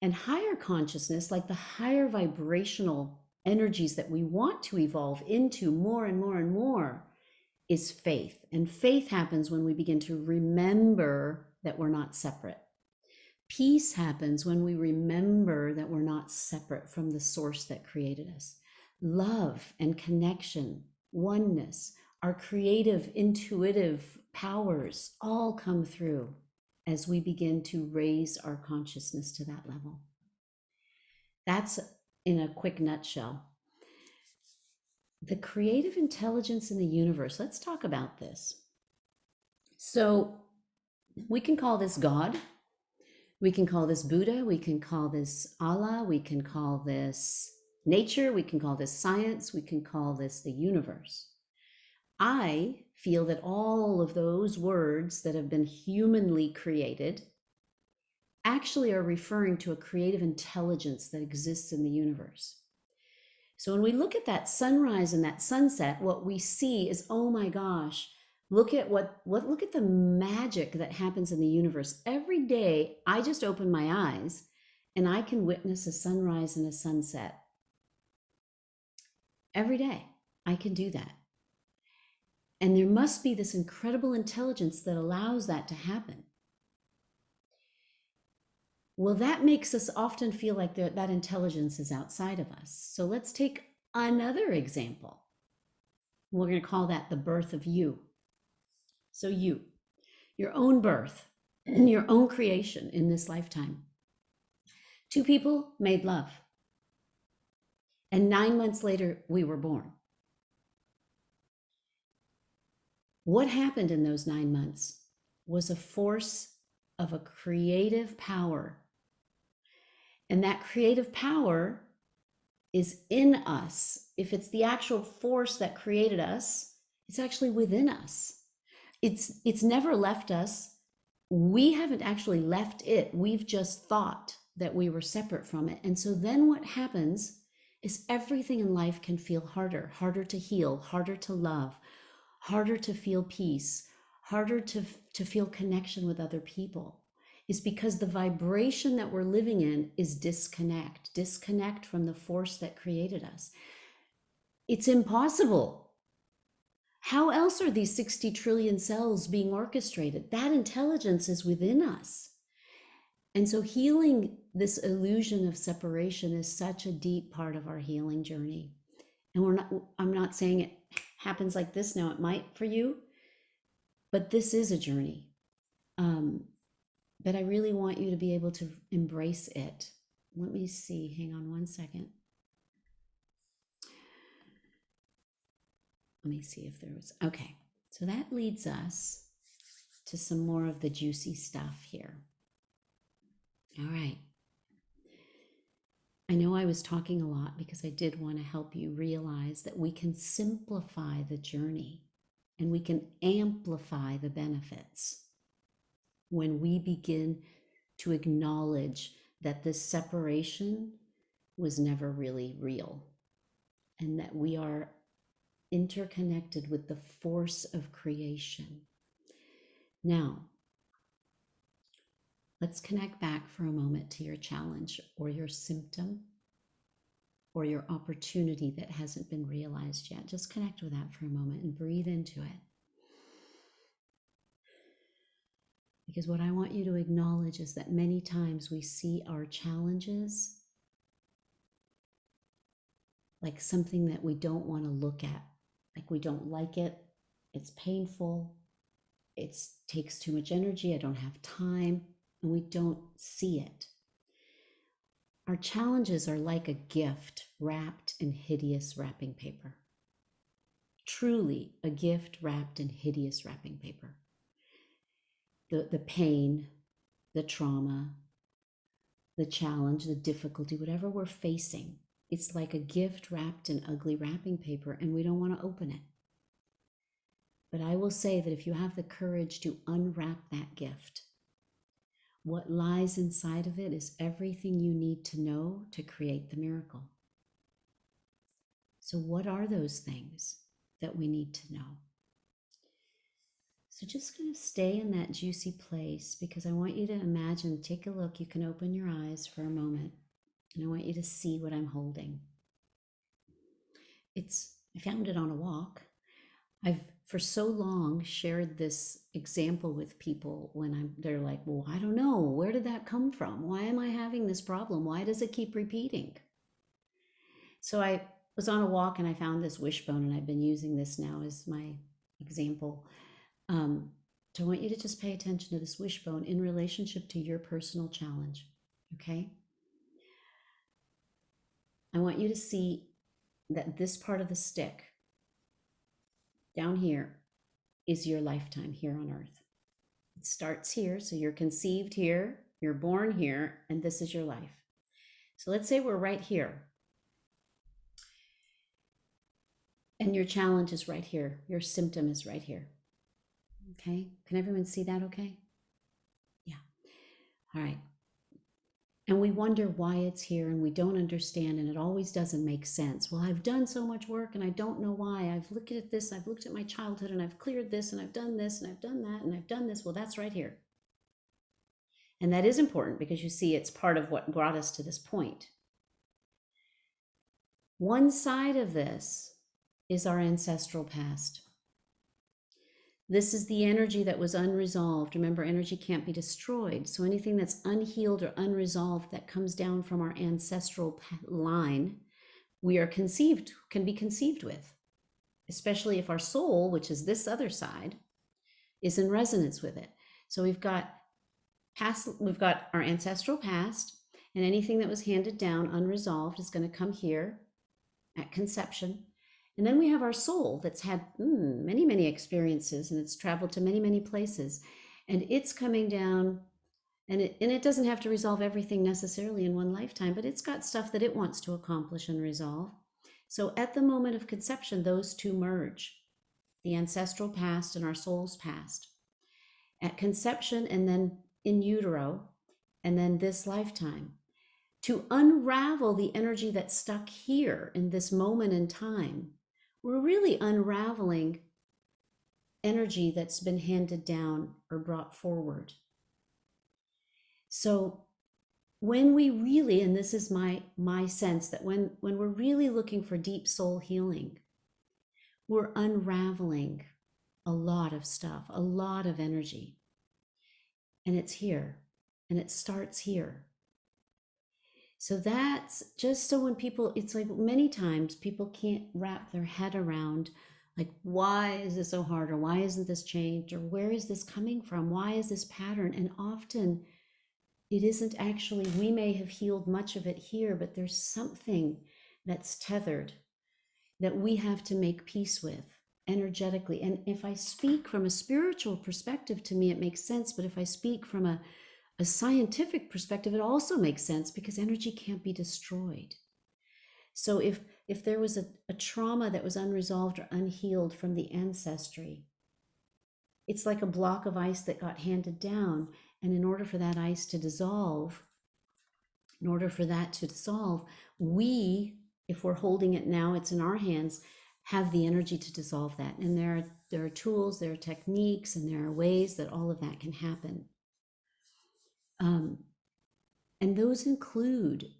And higher consciousness, like the higher vibrational energies that we want to evolve into more and more and more, is faith. And faith happens when we begin to remember that we're not separate. Peace happens when we remember that we're not separate from the source that created us. Love and connection, oneness, our creative, intuitive powers all come through as we begin to raise our consciousness to that level. That's in a quick nutshell. The creative intelligence in the universe. Let's talk about this. So we can call this God. We can call this Buddha. We can call this Allah. We can call this nature. We can call this science. We can call this the universe. I feel that all of those words that have been humanly created actually are referring to a creative intelligence that exists in the universe. So when we look at that sunrise and that sunset, what we see is, oh my gosh, look at look at the magic that happens in the universe. Every day, I just open my eyes and I can witness a sunrise and a sunset. Every day, I can do that. And there must be this incredible intelligence that allows that to happen. Well, that makes us often feel like that intelligence is outside of us. So let's take another example. We're going to call that the birth of you. So you, your own birth, your own creation in this lifetime. Two people made love. And 9 months later, we were born. What happened in those 9 months was a force of a creative power. And that creative power is in us. If it's the actual force that created us, it's actually within us. It's never left us. We haven't actually left it. We've just thought that we were separate from it. And so then what happens is everything in life can feel harder, harder to heal, harder to love, harder to feel peace, harder to feel connection with other people. Is because the vibration that we're living in is disconnect from the force that created us. It's impossible. How else are these 60 trillion cells being orchestrated? That intelligence is within us. And so healing this illusion of separation is such a deep part of our healing journey. And I'm not saying it happens like this now, it might for you, but this is a journey. But I really want you to be able to embrace it. Let me see, hang on one second. Let me see if there was, okay. So that leads us to some more of the juicy stuff here. All right. I know I was talking a lot because I did want to help you realize that we can simplify the journey and we can amplify the benefits when we begin to acknowledge that this separation was never really real and that we are interconnected with the force of creation. Now, let's connect back for a moment to your challenge or your symptom or your opportunity that hasn't been realized yet. Just connect with that for a moment and breathe into it. Because what I want you to acknowledge is that many times we see our challenges like something that we don't want to look at. Like we don't like it, it's painful, it takes too much energy, I don't have time, and we don't see it. Our challenges are like a gift wrapped in hideous wrapping paper. Truly a gift wrapped in hideous wrapping paper. The pain, the trauma, the challenge, the difficulty, whatever we're facing, it's like a gift wrapped in ugly wrapping paper and we don't want to open it. But I will say that if you have the courage to unwrap that gift, what lies inside of it is everything you need to know to create the miracle. So what are those things that we need to know? So just kind of stay in that juicy place because I want you to imagine, take a look, you can open your eyes for a moment, and I want you to see what I'm holding. I found it on a walk. I've for so long shared this example with people when they're like, well, I don't know, where did that come from? Why am I having this problem? Why does it keep repeating? So I was on a walk and I found this wishbone, and I've been using this now as my example. So I want you to just pay attention to this wishbone in relationship to your personal challenge, okay? I want you to see that this part of the stick down here is your lifetime here on earth. It starts here, so you're conceived here, you're born here, and this is your life. So let's say we're right here. And your challenge is right here. Your symptom is right here. Okay, can everyone see that okay? Yeah, all right. And we wonder why it's here and we don't understand and it always doesn't make sense. Well, I've done so much work and I don't know why. I've looked at this, I've looked at my childhood and I've cleared this and I've done this and I've done that and I've done this. Well, that's right here. And that is important because you see it's part of what brought us to this point. One side of this is our ancestral past. This is the energy that was unresolved. Remember, energy can't be destroyed. So anything that's unhealed or unresolved that comes down from our ancestral line, we are conceived, can be conceived with. especially if our soul, which is this other side, is in resonance with it. So we've got our ancestral past, and anything that was handed down unresolved is going to come here at conception. And then we have our soul that's had many, many experiences, and it's traveled to many, many places, and it's coming down, and it doesn't have to resolve everything necessarily in one lifetime, but it's got stuff that it wants to accomplish and resolve. So at the moment of conception, those two merge, the ancestral past and our soul's past. At conception, and then in utero, and then this lifetime, to unravel the energy that's stuck here in this moment in time. We're really unraveling energy that's been handed down or brought forward. So when we really, and this is my sense, that when we're really looking for deep soul healing, we're unraveling a lot of stuff, a lot of energy. And it's here, and it starts here. So that's just so when people, it's like many times people can't wrap their head around, like, why is this so hard? Or why isn't this changed? Or where is this coming from? Why is this pattern? And often it isn't actually, we may have healed much of it here, but there's something that's tethered that we have to make peace with energetically. And if I speak from a spiritual perspective, to me, it makes sense. But if I speak from a scientific perspective, it also makes sense, because energy can't be destroyed. So if there was a trauma that was unresolved or unhealed from the ancestry, it's like a block of ice that got handed down. And in order for that ice to dissolve, we, if we're holding it now, it's in our hands, have the energy to dissolve that. And there are tools, there are techniques, and there are ways that all of that can happen. And those include,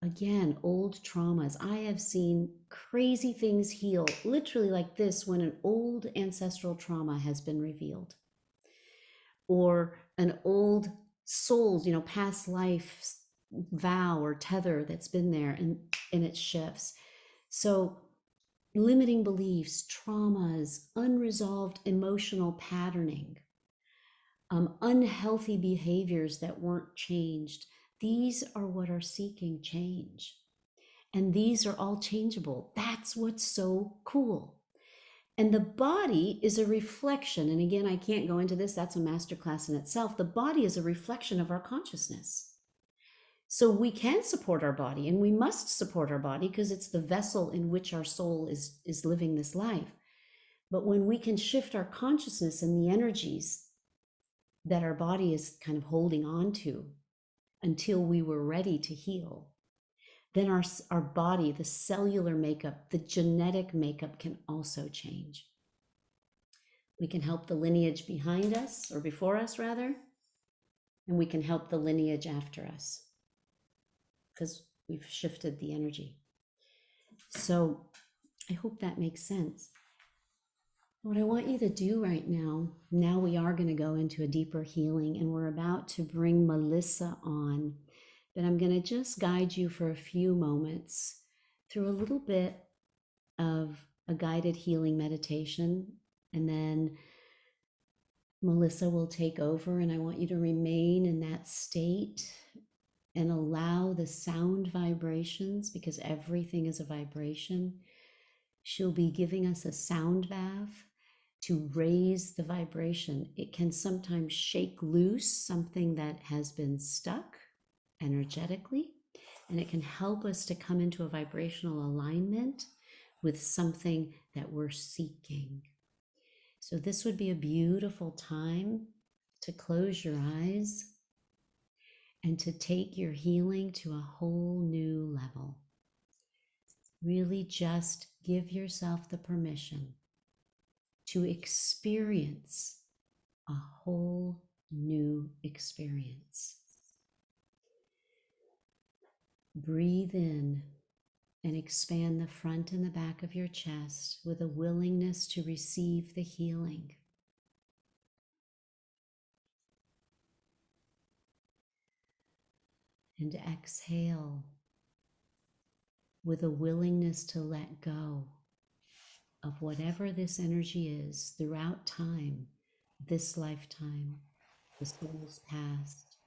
again, old traumas. I have seen crazy things heal, literally like this, when an old ancestral trauma has been revealed, or an old soul's, past life vow or tether that's been there, and it shifts. So limiting beliefs, traumas, unresolved emotional patterning, unhealthy behaviors that weren't changed. These are what are seeking change. And these are all changeable. That's what's so cool. And the body is a reflection. And again, I can't go into this. That's a masterclass in itself. The body is a reflection of our consciousness. So we can support our body, and we must support our body, because it's the vessel in which our soul is living this life. But when we can shift our consciousness and the energies that our body is kind of holding on to until we were ready to heal, then our body, the cellular makeup, the genetic makeup can also change. We can help the lineage behind us, or before us rather, and we can help the lineage after us, because we've shifted the energy. So I hope that makes sense. What I want you to do right now we are going to go into a deeper healing, and we're about to bring Melissa on, but I'm going to just guide you for a few moments through a little bit of a guided healing meditation, and then Melissa will take over, and I want you to remain in that state and allow the sound vibrations, because everything is a vibration. She'll be giving us a sound bath to raise the vibration. It can sometimes shake loose something that has been stuck energetically, and it can help us to come into a vibrational alignment with something that we're seeking. So this would be a beautiful time to close your eyes and to take your healing to a whole new level. Really just give yourself the permission to experience a whole new experience. Breathe in and expand the front and the back of your chest with a willingness to receive the healing. And exhale with a willingness to let go of whatever this energy is throughout time, this lifetime, the soul's past,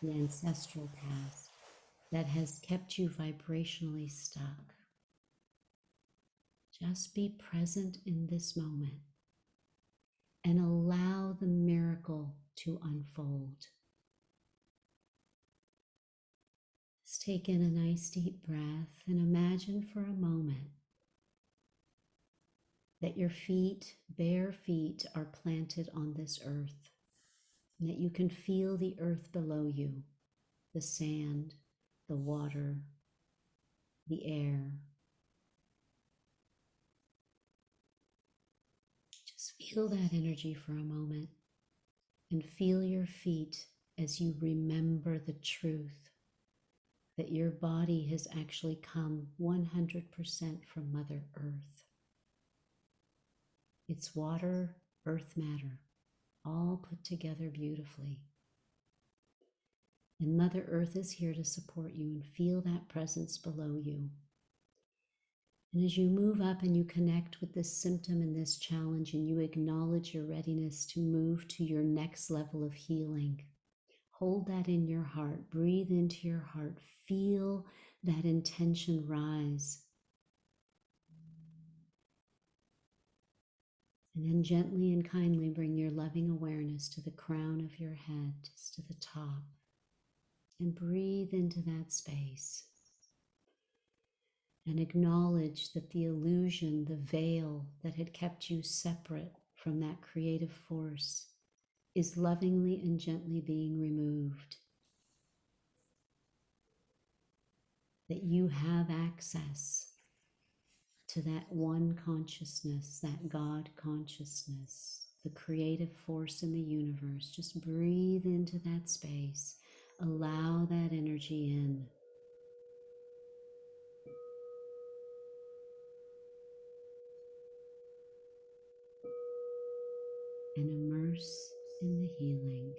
the ancestral past, that has kept you vibrationally stuck. Just be present in this moment and allow the miracle to unfold. Just take in a nice deep breath and imagine for a moment that your feet, bare feet, are planted on this earth, and that you can feel the earth below you, the sand, the water, the air. Just feel that energy for a moment and feel your feet as you remember the truth that your body has actually come 100% from Mother Earth. It's water, earth matter, all put together beautifully. And Mother Earth is here to support you, and feel that presence below you. And as you move up and you connect with this symptom and this challenge, and you acknowledge your readiness to move to your next level of healing, hold that in your heart. Breathe into your heart. Feel that intention rise. And then gently and kindly bring your loving awareness to the crown of your head, just to the top. And breathe into that space. And acknowledge that the illusion, the veil that had kept you separate from that creative force is lovingly and gently being removed. That you have access to that one consciousness, that God consciousness, the creative force in the universe. Just breathe into that space. Allow that energy in. And immerse in the healing.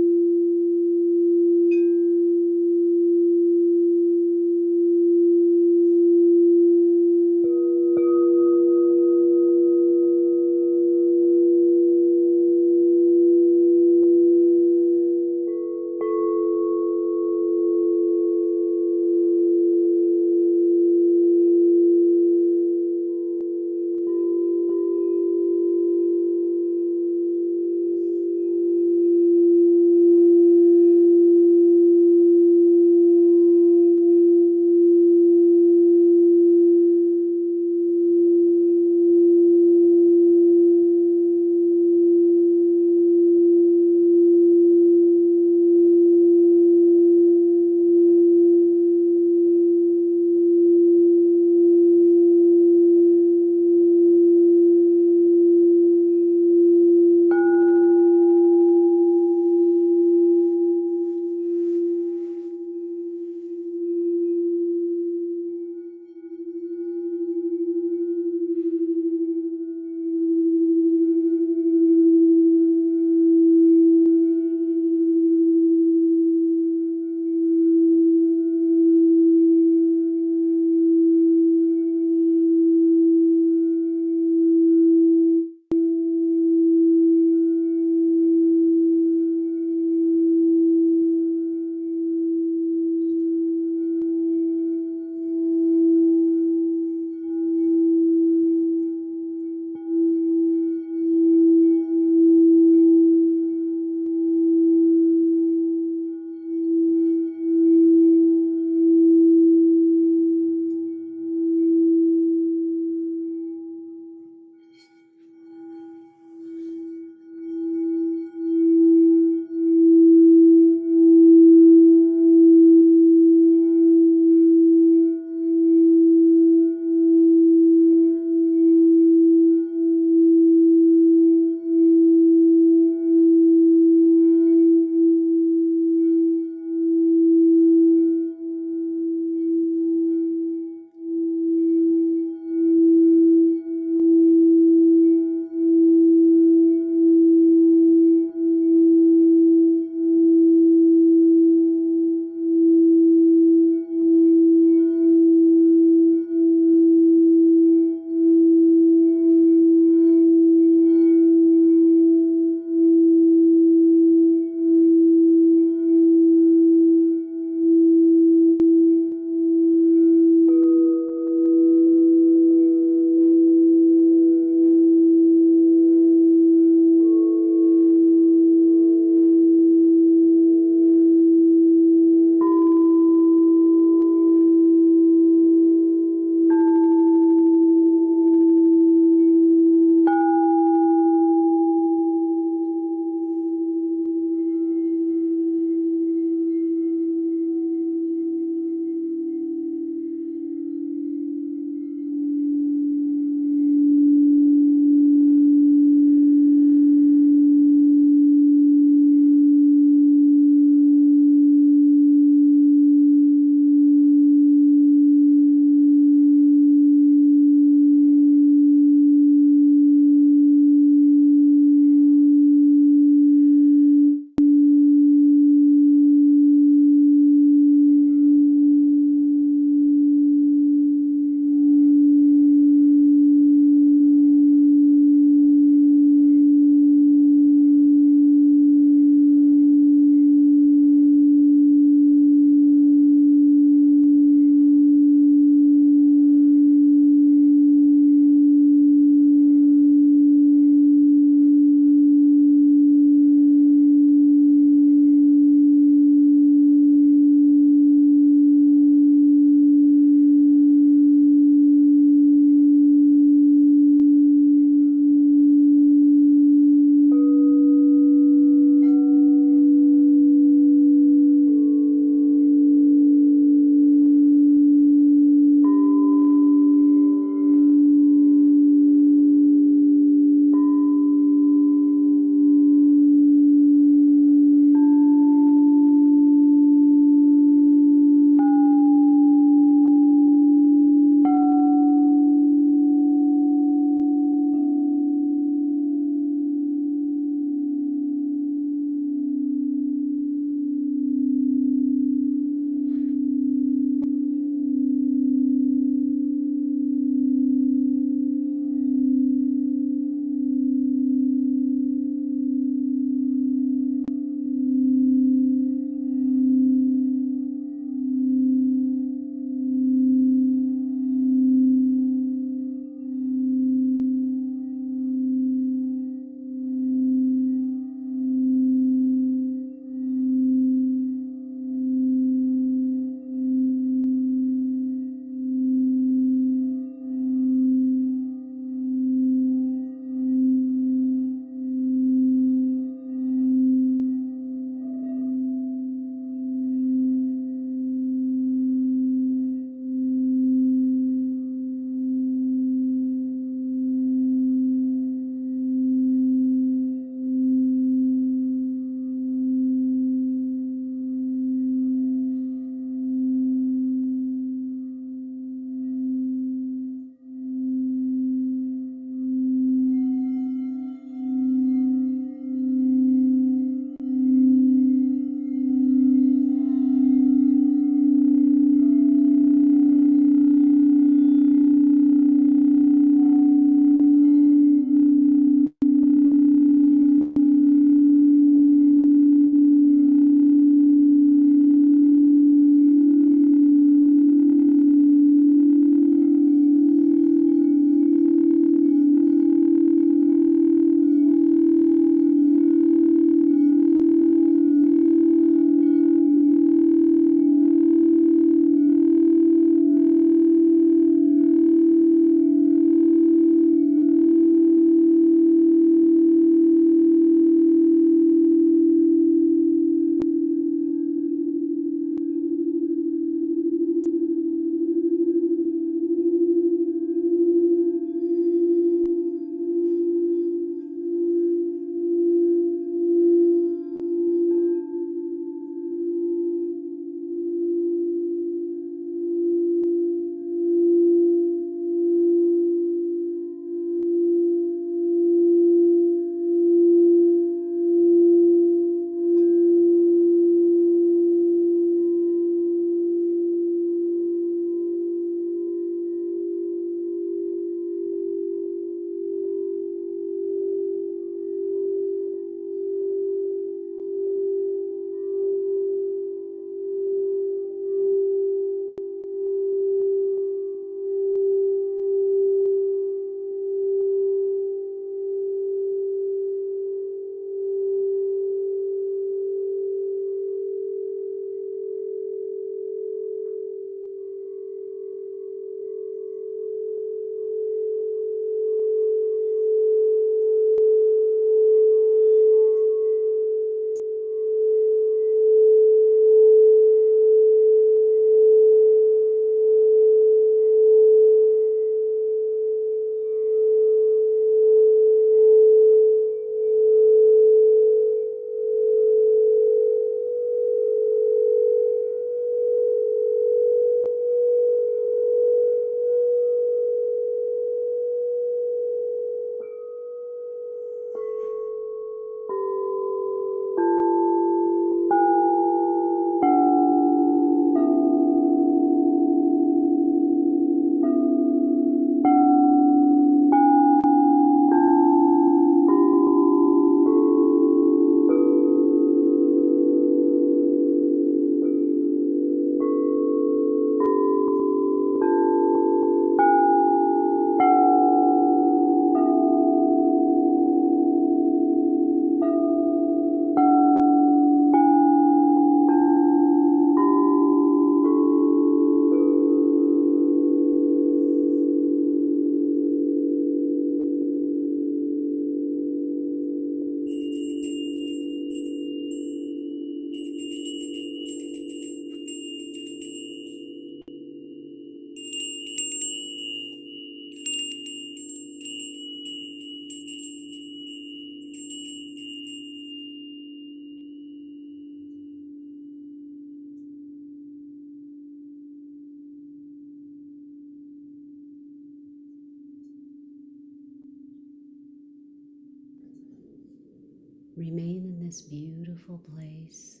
Remain in this beautiful place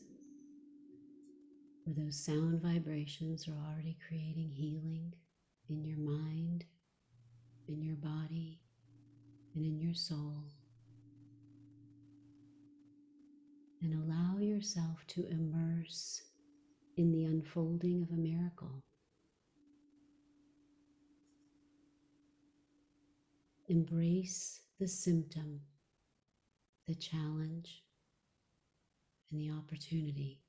where those sound vibrations are already creating healing in your mind, in your body, and in your soul. And allow yourself to immerse in the unfolding of a miracle. Embrace the symptom, the challenge, and the opportunity.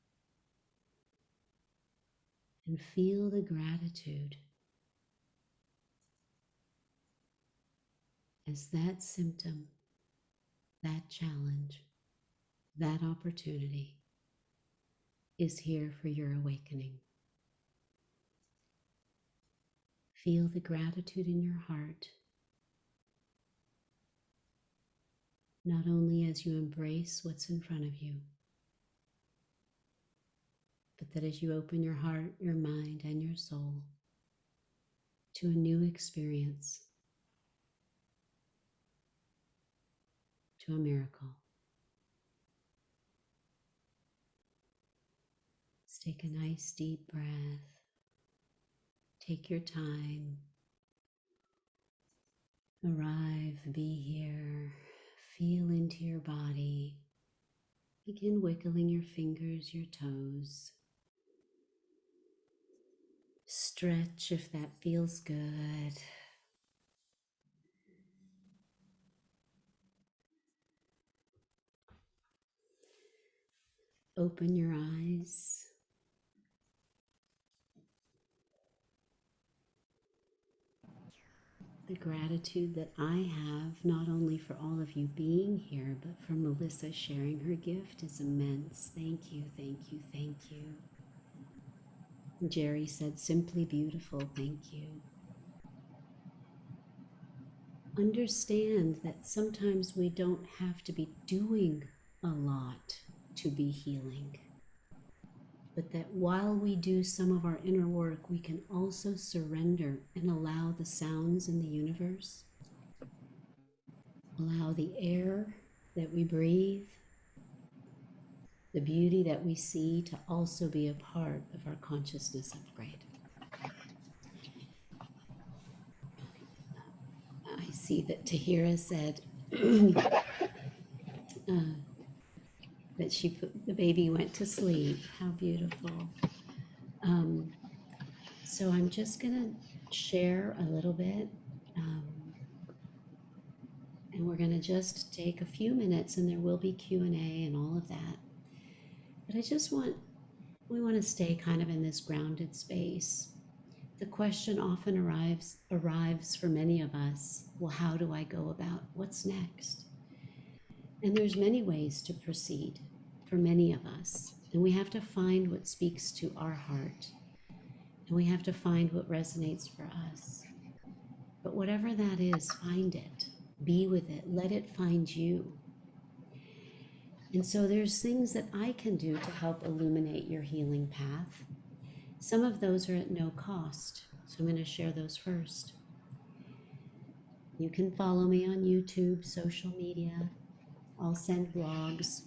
And feel the gratitude as that symptom, that challenge, that opportunity is here for your awakening. Feel the gratitude in your heart, not only as you embrace what's in front of you, but that as you open your heart, your mind, and your soul to a new experience, to a miracle. Let's take a nice deep breath. Take your time. Arrive, be here. Feel into your body. Begin wiggling your fingers, your toes. Stretch if that feels good. Open your eyes. The gratitude that I have, not only for all of you being here, but for Melissa sharing her gift is immense. Thank you, thank you, thank you. Jerry said, simply beautiful, thank you. Understand that sometimes we don't have to be doing a lot to be healing, but that while we do some of our inner work, we can also surrender and allow the sounds in the universe, allow the air that we breathe, the beauty that we see to also be a part of our consciousness upgrade. I see that Tahira said that she put the baby went to sleep. How beautiful. So I'm just gonna share a little bit, and we're gonna just take a few minutes, and there will be Q&A and all of that. But we want to stay kind of in this grounded space. The question often arrives for many of us, well, how do I go about what's next? And there's many ways to proceed for many of us. And we have to find what speaks to our heart. And we have to find what resonates for us. But whatever that is, find it, be with it, let it find you. And so there's things that I can do to help illuminate your healing path. Some of those are at no cost, so I'm going to share those first. You can follow me on YouTube, social media. I'll send blogs.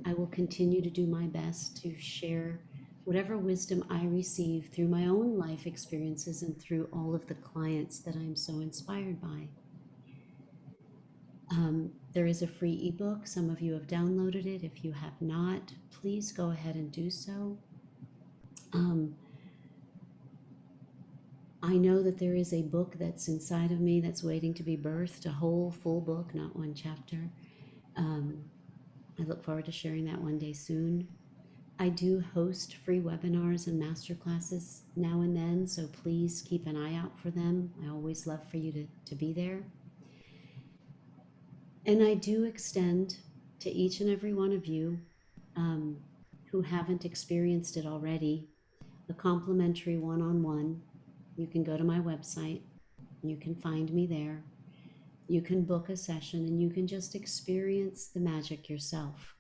I will continue to do my best to share whatever wisdom I receive through my own life experiences and through all of the clients that I'm so inspired by. There is a free ebook. Some of you have downloaded it. If you have not, please go ahead and do so. I know that there is a book that's inside of me that's waiting to be birthed, a whole full book, not one chapter. I look forward to sharing that one day soon. I do host free webinars and masterclasses now and then, so please keep an eye out for them. I always love for you to be there. And I do extend to each and every one of you who haven't experienced it already, a complimentary one-on-one. You can go to my website, you can find me there, you can book a session, and you can just experience the magic yourself.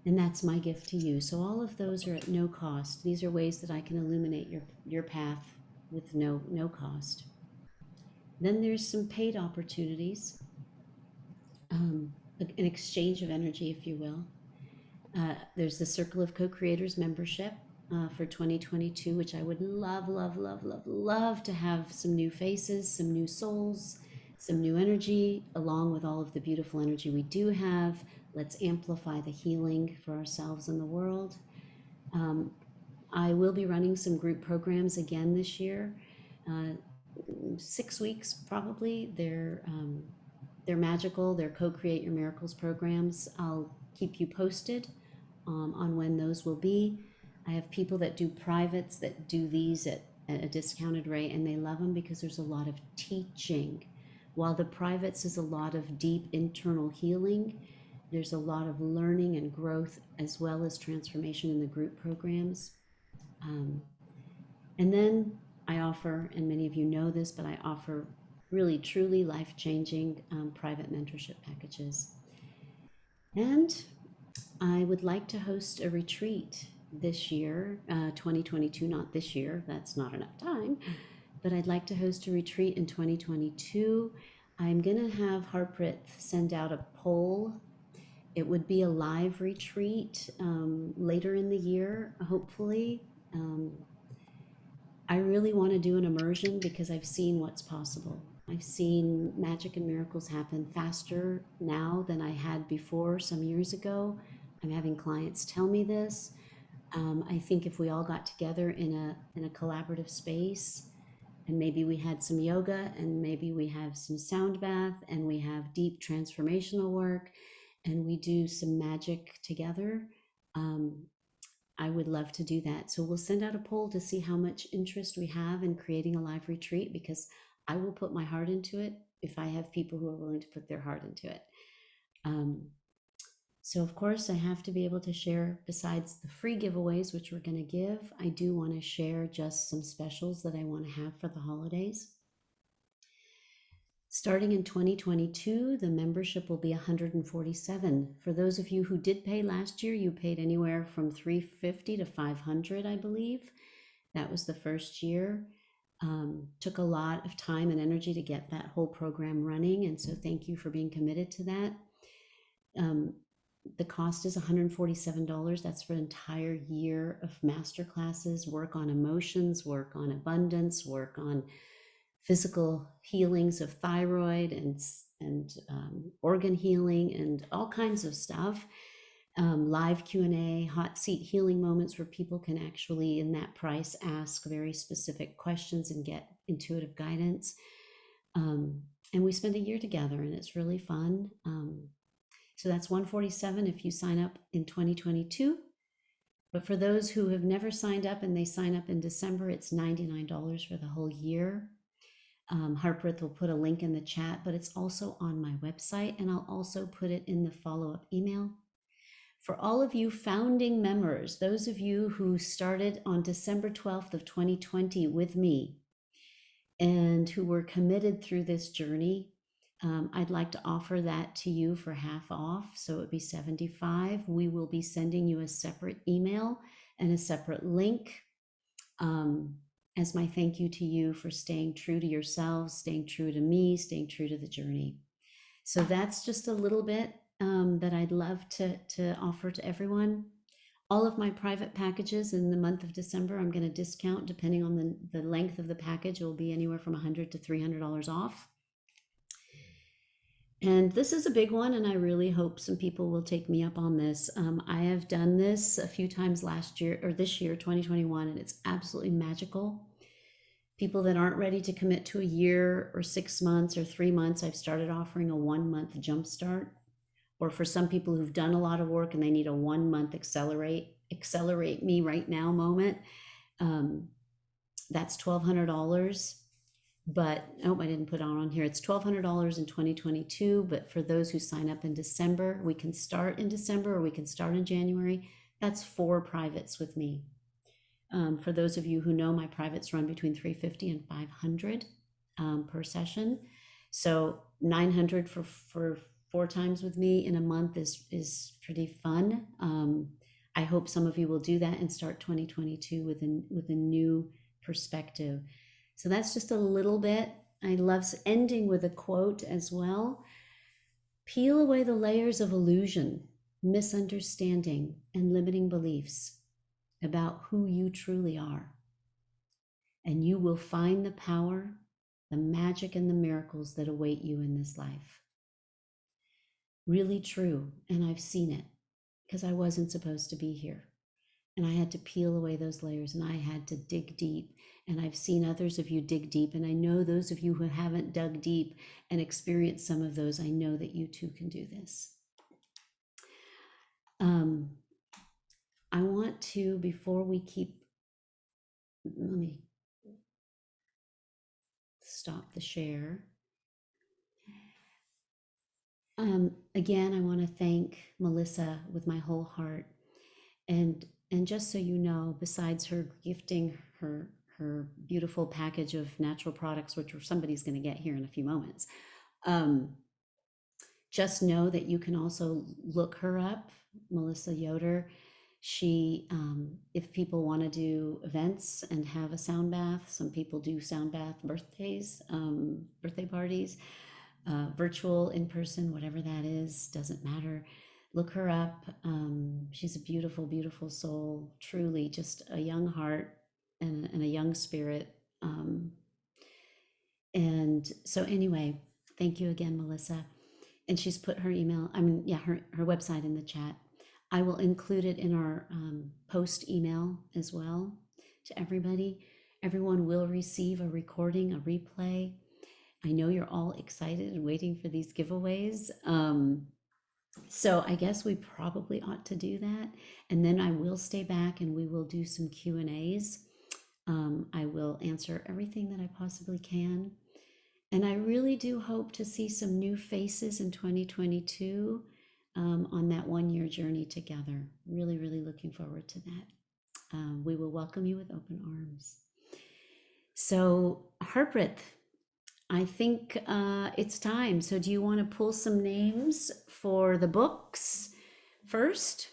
And that's my gift to you. So all of those are at no cost. These are ways that I can illuminate your path with no cost. Then there's some paid opportunities. an exchange of energy, if you will. There's the Circle of Co-Creators membership for 2022, which I would love, love, love, love, love to have some new faces, some new souls, some new energy, along with all of the beautiful energy we do have. Let's amplify the healing for ourselves and the world. I will be running some group programs again this year. 6 weeks probably. They're magical. They're Co-Create Your Miracles programs. I'll keep you posted on when those will be. I have people that do privates that do these at a discounted rate, and they love them because there's a lot of teaching. While the privates is a lot of deep internal healing, there's a lot of learning and growth as well as transformation in the group programs. And then I offer, and many of you know this, but I offer really truly life-changing private mentorship packages. And I would like to host a retreat this year, 2022, not this year, that's not enough time, but I'd like to host a retreat in 2022. I'm gonna have Harpreet send out a poll. It would be a live retreat later in the year, hopefully. I really want to do an immersion because I've seen what's possible. I've seen magic and miracles happen faster now than I had before some years ago. I'm having clients tell me this. I think if we all got together in a collaborative space, and maybe we had some yoga, and maybe we have some sound bath, and we have deep transformational work, and we do some magic together, I would love to do that. So we'll send out a poll to see how much interest we have in creating a live retreat, because I will put my heart into it if I have people who are willing to put their heart into it. So of course I have to be able to share, besides the free giveaways, which we're going to give, I do want to share just some specials that I want to have for the holidays. Starting in 2022, the membership will be $147. For those of you who did pay last year, you paid anywhere from $350 to $500, I believe. That was the first year. Took a lot of time and energy to get that whole program running, and so thank you for being committed to that. The cost is $147. That's for an entire year of masterclasses, work on emotions, work on abundance, work on physical healings of thyroid and organ healing and all kinds of stuff. Live Q&A, hot seat healing moments where people can actually, in that price, ask very specific questions and get intuitive guidance. And we spend a year together, and it's really fun. So that's $147 if you sign up in 2022. But for those who have never signed up and they sign up in December, it's $99 for the whole year. Harpreet will put a link in the chat, but it's also on my website, and I'll also put it in the follow-up email. For all of you founding members, those of you who started on December 12th of 2020 with me and who were committed through this journey, I'd like to offer that to you for half off. So it would be $75. We will be sending you a separate email and a separate link as my thank you to you for staying true to yourselves, staying true to me, staying true to the journey. So that's just a little bit that I'd love to offer to everyone. All of my private packages in the month of December, I'm going to discount depending on the length of the package. It will be anywhere from $100 to $300 off. And this is a big one, and I really hope some people will take me up on this. I have done this a few times last year, or this year, 2021, and it's absolutely magical. People that aren't ready to commit to a year or 6 months or 3 months, I've started offering a 1-month jumpstart. Or for some people who've done a lot of work and they need a 1-month accelerate me right now moment, that's $1,200. But I didn't put it on here. It's $1,200 in 2022. But for those who sign up in December, we can start in December or we can start in January. That's 4 privates with me. For those of you who know, my privates run between $350 and $500 per session. So $900 for 4 times with me in a month is pretty fun. I hope some of you will do that and start 2022 with a new perspective. So that's just a little bit. I love ending with a quote as well. Peel away the layers of illusion, misunderstanding, and limiting beliefs about who you truly are. And you will find the power, the magic, and the miracles that await you in this life. Really true. And I've seen it because I wasn't supposed to be here. And I had to peel away those layers and I had to dig deep. And I've seen others of you dig deep. And I know those of you who haven't dug deep and experienced some of those, I know that you too can do this. I want to, before we keep, let me stop the share. Again, I want to thank Melissa with my whole heart. And just so you know, besides her gifting her beautiful package of natural products, which somebody's going to get here in a few moments, just know that you can also look her up, Melissa Yoder. She, if people want to do events and have a sound bath, some people do sound bath birthdays, birthday parties, virtual, in person, whatever that is, doesn't matter. Look her up. She's a beautiful, beautiful soul, truly just a young heart and a young spirit. And so anyway, thank you again, Melissa. And she's put her email, her website in the chat. I will include it in our post email as well to everybody. Everyone will receive a recording, a replay. I know you're all excited and waiting for these giveaways. So I guess we probably ought to do that. And then I will stay back and we will do some Q&As. I will answer everything that I possibly can. And I really do hope to see some new faces in 2022 on that one-year journey together. Really, really looking forward to that. We will welcome you with open arms. So Harpreet, I think it's time. So do you want to pull some names for the books first?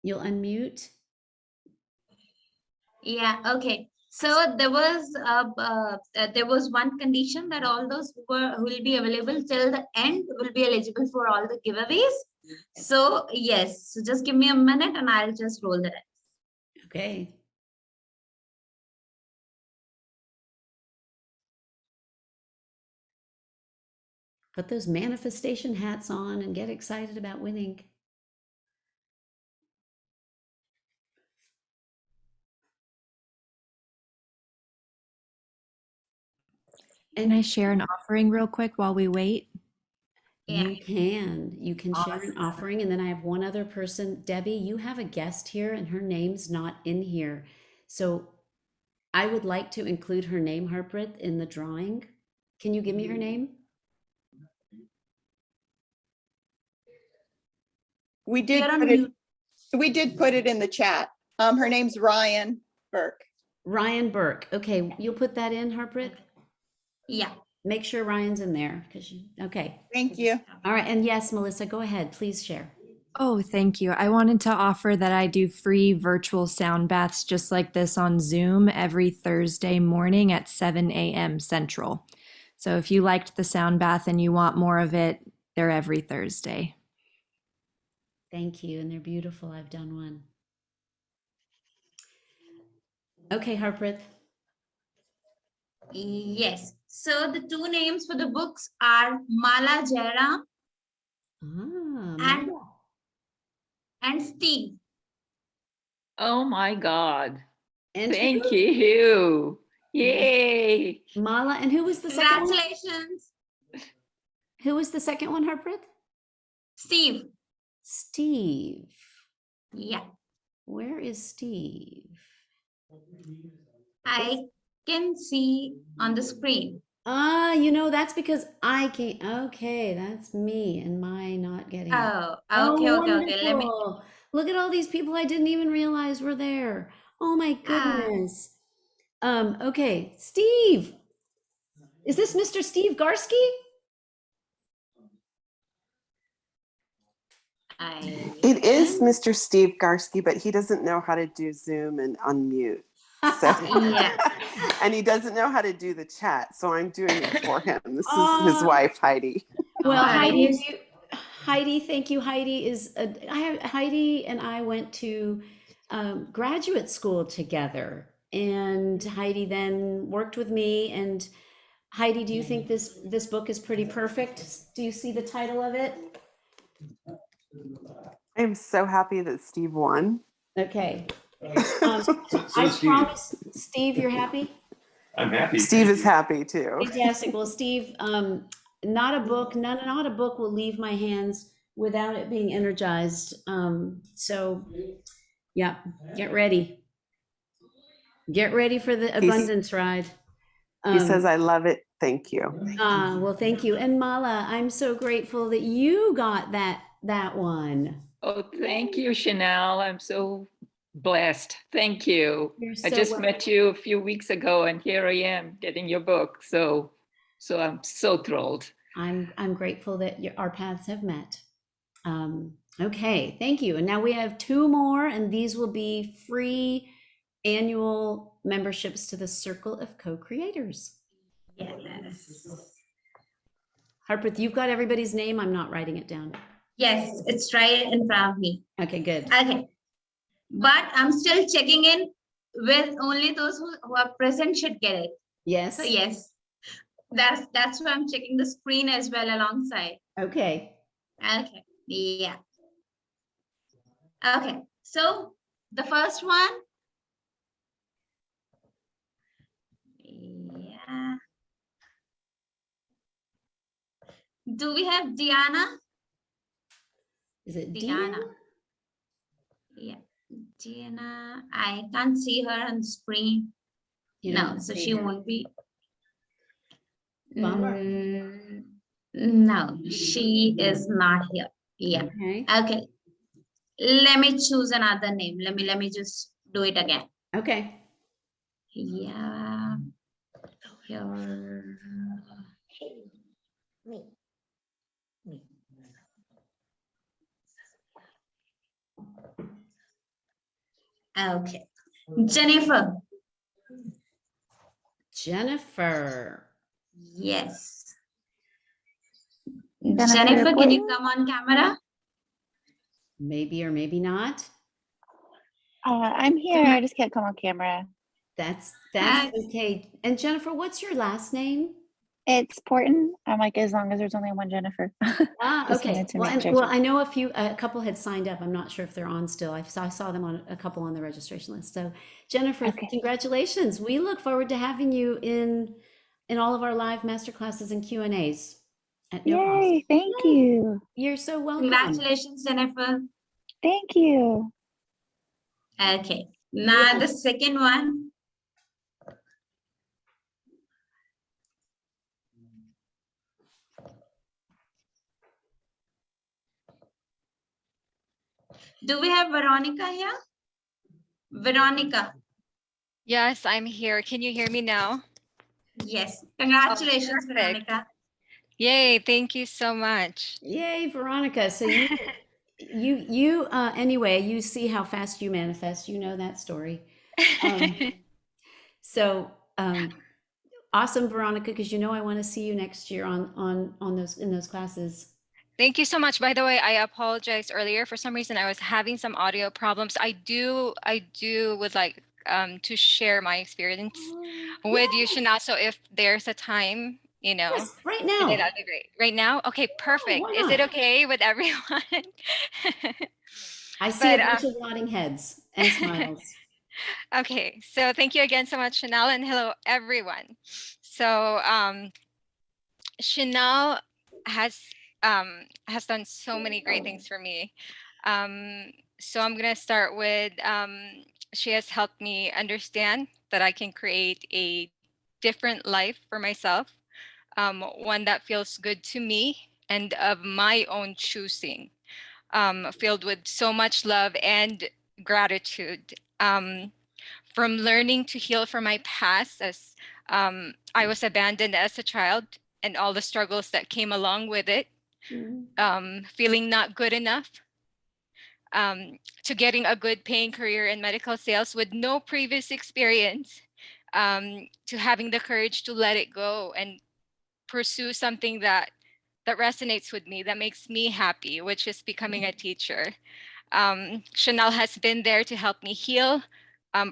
You'll unmute. Yeah, okay. So there was one condition that all those who will be available till the end will be eligible for all the giveaways. So yes, so just give me a minute and I'll just roll the dice. Okay. Put those manifestation hats on and get excited about winning. Can I share an offering real quick while we wait? You can share an offering. And then I have one other person. Debbie, you have a guest here and her name's not in here. So I would like to include her name, Harpreet, in the drawing. Can you give me her name? We did You're on put it, mute. we did put it in the chat. Her name's Ryan Burke. Ryan Burke. Okay, you'll put that in, Harpreet? Yeah. Make sure Ryan's in there because okay. Thank you. All right. And yes, Melissa, go ahead. Please share. Oh, thank you. I wanted to offer that I do free virtual sound baths just like this on Zoom every Thursday morning at 7 a.m. Central. So if you liked the sound bath and you want more of it, they're every Thursday. Thank you. And they're beautiful. I've done one. Okay, Harpreet. Yes. So the two names for the books are Mala Jairam Mala. and Steve. Oh my God. And Thank who? you. Yay. Mala. And who was the second one? Congratulations, Who was the second one, Harpreet? Steve. Steve. Yeah. Where is Steve? I can see on the screen. That's because I can't. Okay, that's me and my not getting it. Oh, okay. Let me. Wonderful. Look at all these people I didn't even realize were there. Oh my goodness. Okay, Steve. Is this Mr. Steve Garsky? It is Mr. Steve Garsky, but he doesn't know how to do Zoom and unmute. So, Yeah. and he doesn't know how to do the chat, so I'm doing it for him. This is his Oh. wife, Heidi. Well, Nice. Heidi, thank you. Heidi Heidi and I went to graduate school together, and Heidi then worked with me. And Heidi, do you think this book is pretty perfect? Do you see the title of it? I'm so happy that Steve won. Okay. I promise, Steve, you're happy? I'm happy. Steve is happy too. Fantastic. Well, Steve, not a book will leave my hands without it being energized. So yeah, get ready. Get ready for the abundance ride. He says, I love it. Thank you. Well, thank you. And Mala, I'm so grateful that you got that one. Oh, thank you, Chanel. I'm so blessed. Thank you. You're I so just welcome. met you a few weeks ago, and here I am getting your book. So I'm so thrilled. I'm grateful that our paths have met. Okay, thank you. And now we have two more, and these will be free annual memberships to the Circle of Co-Creators. Yes. Harpreet, you've got everybody's name. I'm not writing it down. Yes, it's right in front of me. Okay, good. Okay. But I'm still checking in with only those who are present should get it. Yes. So yes, that's why I'm checking the screen as well alongside. Okay. Okay. Yeah. Okay. So the first one. Yeah. Do we have Diana? Is it Diana? Yeah. Diana. I can't see her on the screen. No, so she won't be. Bummer. No, she is not here. Yeah. Okay. Let me choose another name. Let me just do it again. Okay. Yeah. Here. Okay. Jennifer. Jennifer. Yes. Jennifer, can you come on camera? Maybe or maybe not. I'm here. I just can't come on camera. That's okay. And Jennifer, what's your last name? It's Porton. I'm like, as long as there's only one Jennifer. Just Okay. wanted to Well, make sure. well, I know a couple had signed up. I'm not sure if they're on still. I saw them on a couple on the registration list. So Jennifer, congratulations. We look forward to having you in all of our live masterclasses and Q&As at no cost. Yay, thank you. You're so welcome. Congratulations, Jennifer. Thank you. Okay. Now the second one. Do we have Veronica here? Veronica. Yes, I'm here. Can you hear me now? Yes. Congratulations, Veronica. Yay, thank you so much. Yay, Veronica. So you anyway, you see how fast you manifest. You know that story. Awesome, Veronica, because I want to see you next year on those classes. Thank you so much. By the way, I apologized earlier. For some reason, I was having some audio problems. I would like to share my experience with you, Shana. So if there's a time, yes, right now. that'd be great. Right now? Okay, perfect. Is it okay with everyone? I see a bunch of nodding heads and smiles. Okay, so thank you again so much, Chanel, and hello, everyone. So Chanel has done so many great things for me. So I'm gonna start with, she has helped me understand that I can create a different life for myself, one that feels good to me and of my own choosing, filled with so much love and gratitude. From learning to heal from my past, as I was abandoned as a child and all the struggles that came along with it, feeling not good enough, to getting a good paying career in medical sales with no previous experience, to having the courage to let it go and pursue something that resonates with me, that makes me happy, which is becoming a teacher. Chanel has been there to help me heal,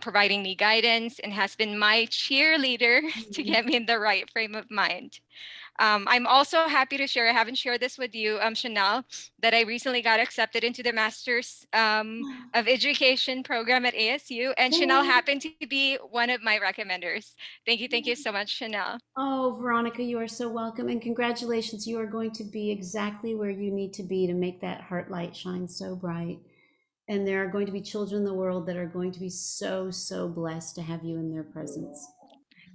providing me guidance, and has been my cheerleader to get me in the right frame of mind. I'm also happy to share, I haven't shared this with you, Chanel, that I recently got accepted into the Masters of Education program at ASU, and Chanel happened to be one of my recommenders. Thank you so much, Chanel. Oh, Veronica, you are so welcome, and congratulations. You are going to be exactly where you need to be to make that heart light shine so bright. And there are going to be children in the world that are going to be so, so blessed to have you in their presence.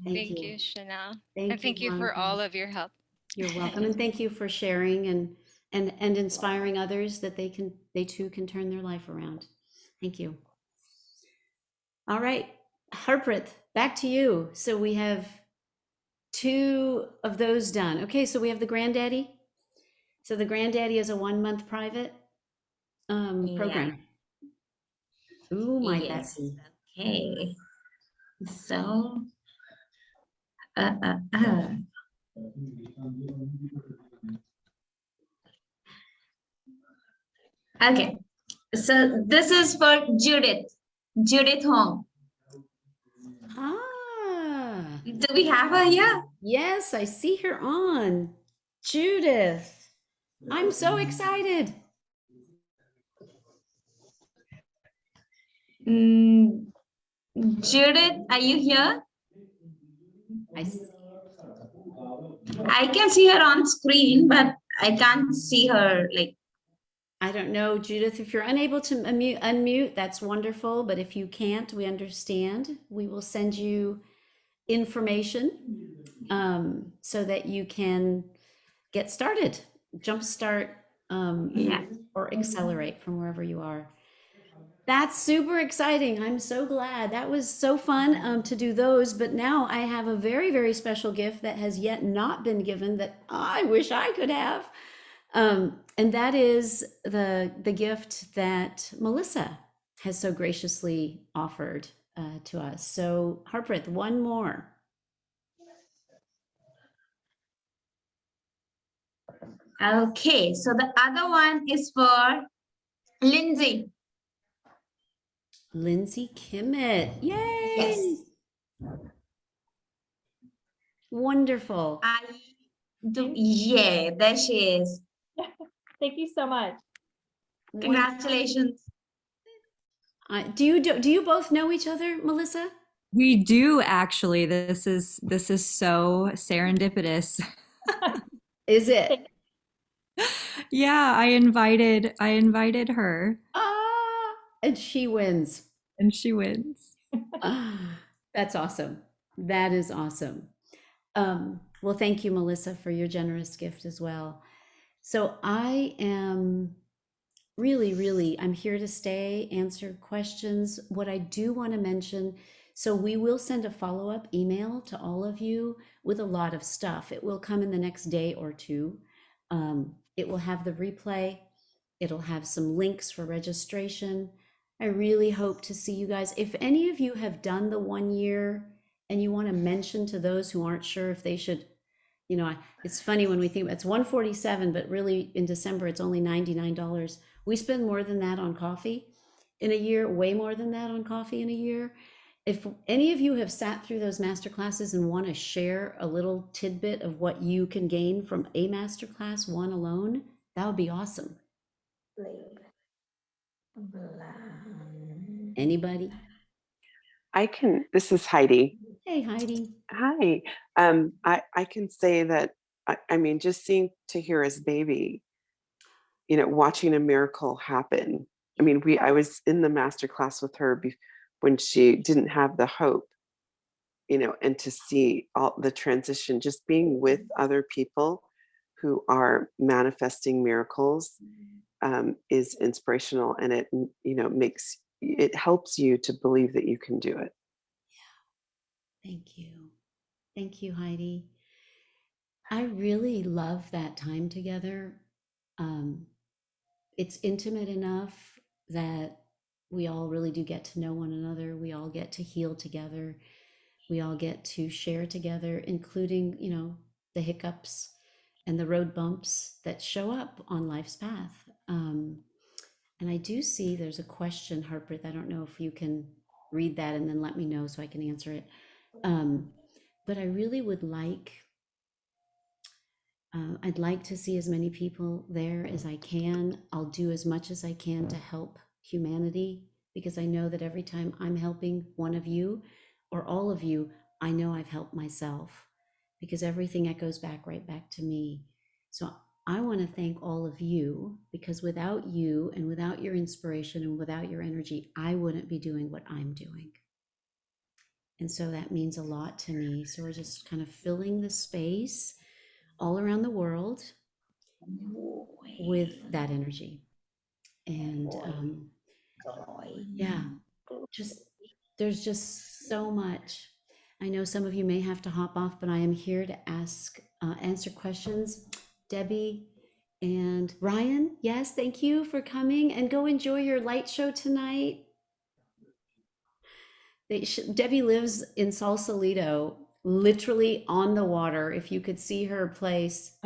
Thank Thank you. you, Chanel. Thank And thank you for Veronica. all of your help. You're welcome, and thank you for sharing and inspiring others that they too can turn their life around. Thank you. All right, Harpreet, back to you. So we have 2 of those done. Okay, so we have the granddaddy. So the granddaddy is a 1-month private program. Ooh, my Yes. Becky. Okay. So, uh, uh, uh. Okay. So this is for Judith Hong. Ah. Do we have her here? Yes, I see her on. Judith. I'm so excited. Judith, are you here? I see. I can see her on screen, but I can't see her like. I don't know, Judith, if you're unable to unmute, that's wonderful. But if you can't, we understand. We will send you information so that you can get started, jumpstart or accelerate from wherever you are. That's super exciting. I'm so glad. That was so fun to do those. But now I have a very, very special gift that has yet not been given that I wish I could have. And that is the gift that Melissa has so graciously offered to us. So Harpreet, one more. Okay, so the other one is for Lindsay. Lindsay Kimmett. Yay! Yes. Wonderful. Yeah, there she is. Thank you so much. Congratulations. Do you both know each other, Melissa? We do actually. This is so serendipitous. Is it? Yeah, I invited her. And she wins. And she wins. That's awesome. That is awesome. Well, thank you, Melissa, for your generous gift as well. So I am really, I'm here to stay, answer questions. What I do want to mention, so we will send a follow-up email to all of you with a lot of stuff. It will come in the next day or two. It will have the replay. It'll have some links for registration. I really hope to see you guys. If any of you have done the 1 year and you want to mention to those who aren't sure if they should, it's funny when we think it's $147, but really in December, it's only $99. We spend more than that on coffee in a year, way more than that on coffee in a year. If any of you have sat through those master classes and want to share a little tidbit of what you can gain from a master class, one alone, that would be awesome. Anybody? This is Heidi. Hey, Heidi. Hi. I can say that, I mean, just seeing Tahira's baby, watching a miracle happen. I mean, I was in the master class with her when she didn't have the hope, and to see all the transition, just being with other people who are manifesting miracles is inspirational, and it it helps you to believe that you can do it. Thank you, Heidi. I really love that time together. It's intimate enough that we all really do get to know one another. We all get to heal together. We all get to share together, including, you know, the hiccups and the road bumps that show up on life's path. And I do see there's a question, Harpreet. I don't know if you can read that and then let me know so I can answer it. But I really would like, I'd like to see as many people there as I can. I'll do as much as I can to help humanity, because I know that every time I'm helping one of you or all of you, I know I've helped myself, because everything echoes back right back to me. So I want to thank all of you, because without you and without your inspiration and without your energy, I wouldn't be doing what I'm doing. And so that means a lot to me. So we're just kind of filling the space all around the world with that energy. And yeah, just there's just so much. I know some of you may have to hop off, but I am here to answer questions. Debbie and Ryan, yes, thank you for coming, and go enjoy your light show tonight. Debbie lives in Sausalito, literally on the water. If you could see her place,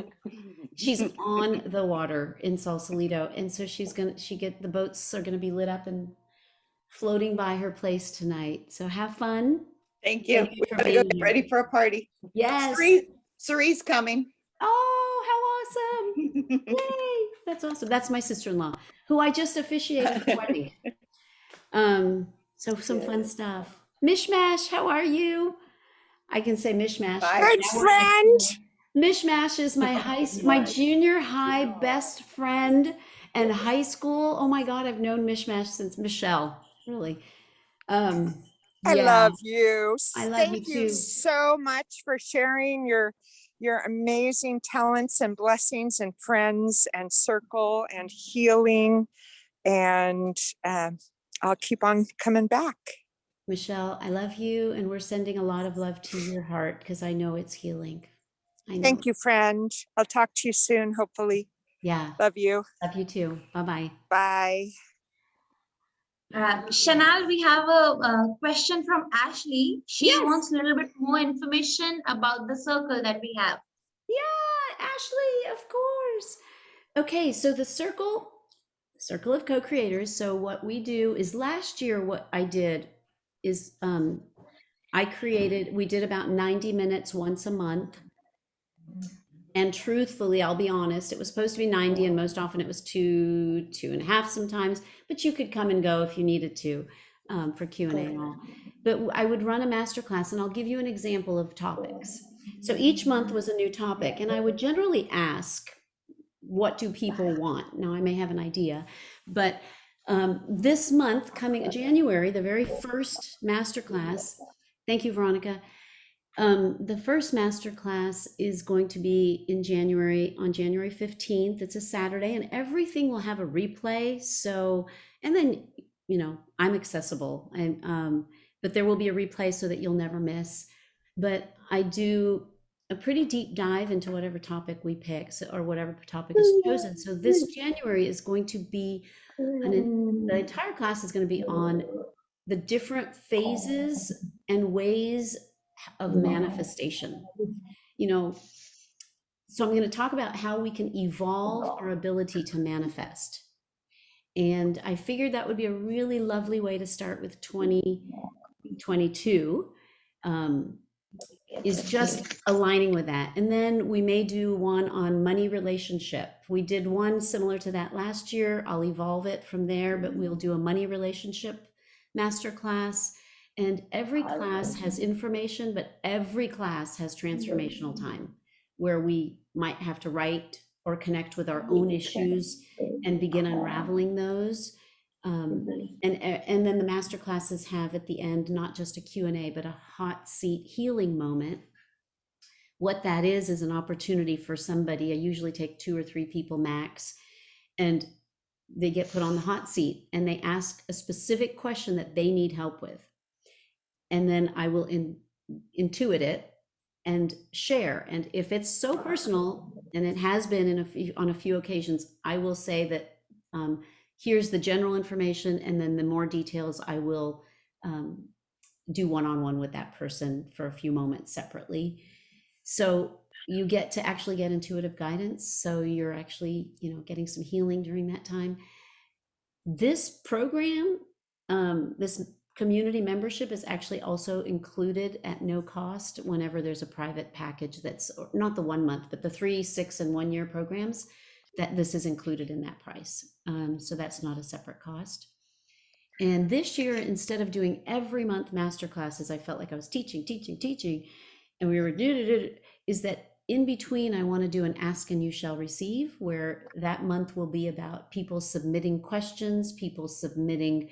she's on the water in Sausalito, and so the boats are gonna be lit up and floating by her place tonight. So have fun. Thank you. Thank you We for gotta go being get here. ready for a party. Yes. Cerie's coming. Oh, how awesome. Yay. That's awesome. That's my sister-in-law, who I just officiated the wedding. So some fun stuff. Mishmash, how are you? I can say Mishmash. Good friend. Mishmash is my junior high best friend and high school. Oh my God, I've known Mishmash since Michelle, really. I love you. I love Thank you you too. so much for sharing your amazing talents and blessings and friends and circle and healing. And I'll keep on coming back. Michelle, I love you, and we're sending a lot of love to your heart, because I know it's healing. I know. Thank you, friend. I'll talk to you soon, hopefully. Yeah. Love you. Love you too. Bye-bye. Bye. Chanel, we have a question from Ashley. She wants a little bit more information about the circle that we have. Yeah, Ashley, of course. Okay, so the circle of co-creators. So what we do is, last year, what I did is we did about 90 minutes once a month. And truthfully, I'll be honest, it was supposed to be 90, and most often it was 2.5 sometimes, but you could come and go if you needed to for Q&A and all. But I would run a masterclass, and I'll give you an example of topics. So each month was a new topic, and I would generally ask, what do people want? Now I may have an idea, but this month, coming January, the very first masterclass, thank you, Veronica. The first masterclass is going to be on January 15th. It's a Saturday, and everything will have a replay. So, and then, you know, I'm accessible, but there will be a replay so that you'll never miss. But I do a pretty deep dive into whatever topic we pick, or whatever topic is chosen. So this January is going to be, the entire class is going to be on the different phases and ways of manifestation. You know, so I'm going to talk about how we can evolve our ability to manifest. And I figured that would be a really lovely way to start with 2022, is just aligning with that. And then we may do one on money relationship. We did one similar to that last year. I'll evolve it from there, but we'll do a money relationship masterclass. And every class has information, but every class has transformational time, where we might have to write or connect with our own issues and begin unraveling those. And then the master classes have at the end, not just a Q&A, but a hot seat healing moment. What that is an opportunity for somebody. I usually take 2 or 3 people max, and they get put on the hot seat, and they ask a specific question that they need help with. And then I will intuit it and share. And if it's so personal, and it has been on a few occasions, I will say that here's the general information, and then the more details I will do one-on-one with that person for a few moments separately. So you get to actually get intuitive guidance. So you're actually, getting some healing during that time. This program, this community membership is actually also included at no cost whenever there's a private package that's not the 1 month, but the 3, 6, and 1 year programs, that this is included in that price. So that's not a separate cost. And this year, instead of doing every month master classes, I felt like I was teaching, and we were is that in between, I want to do an ask and you shall receive, where that month will be about people submitting questions, people submitting,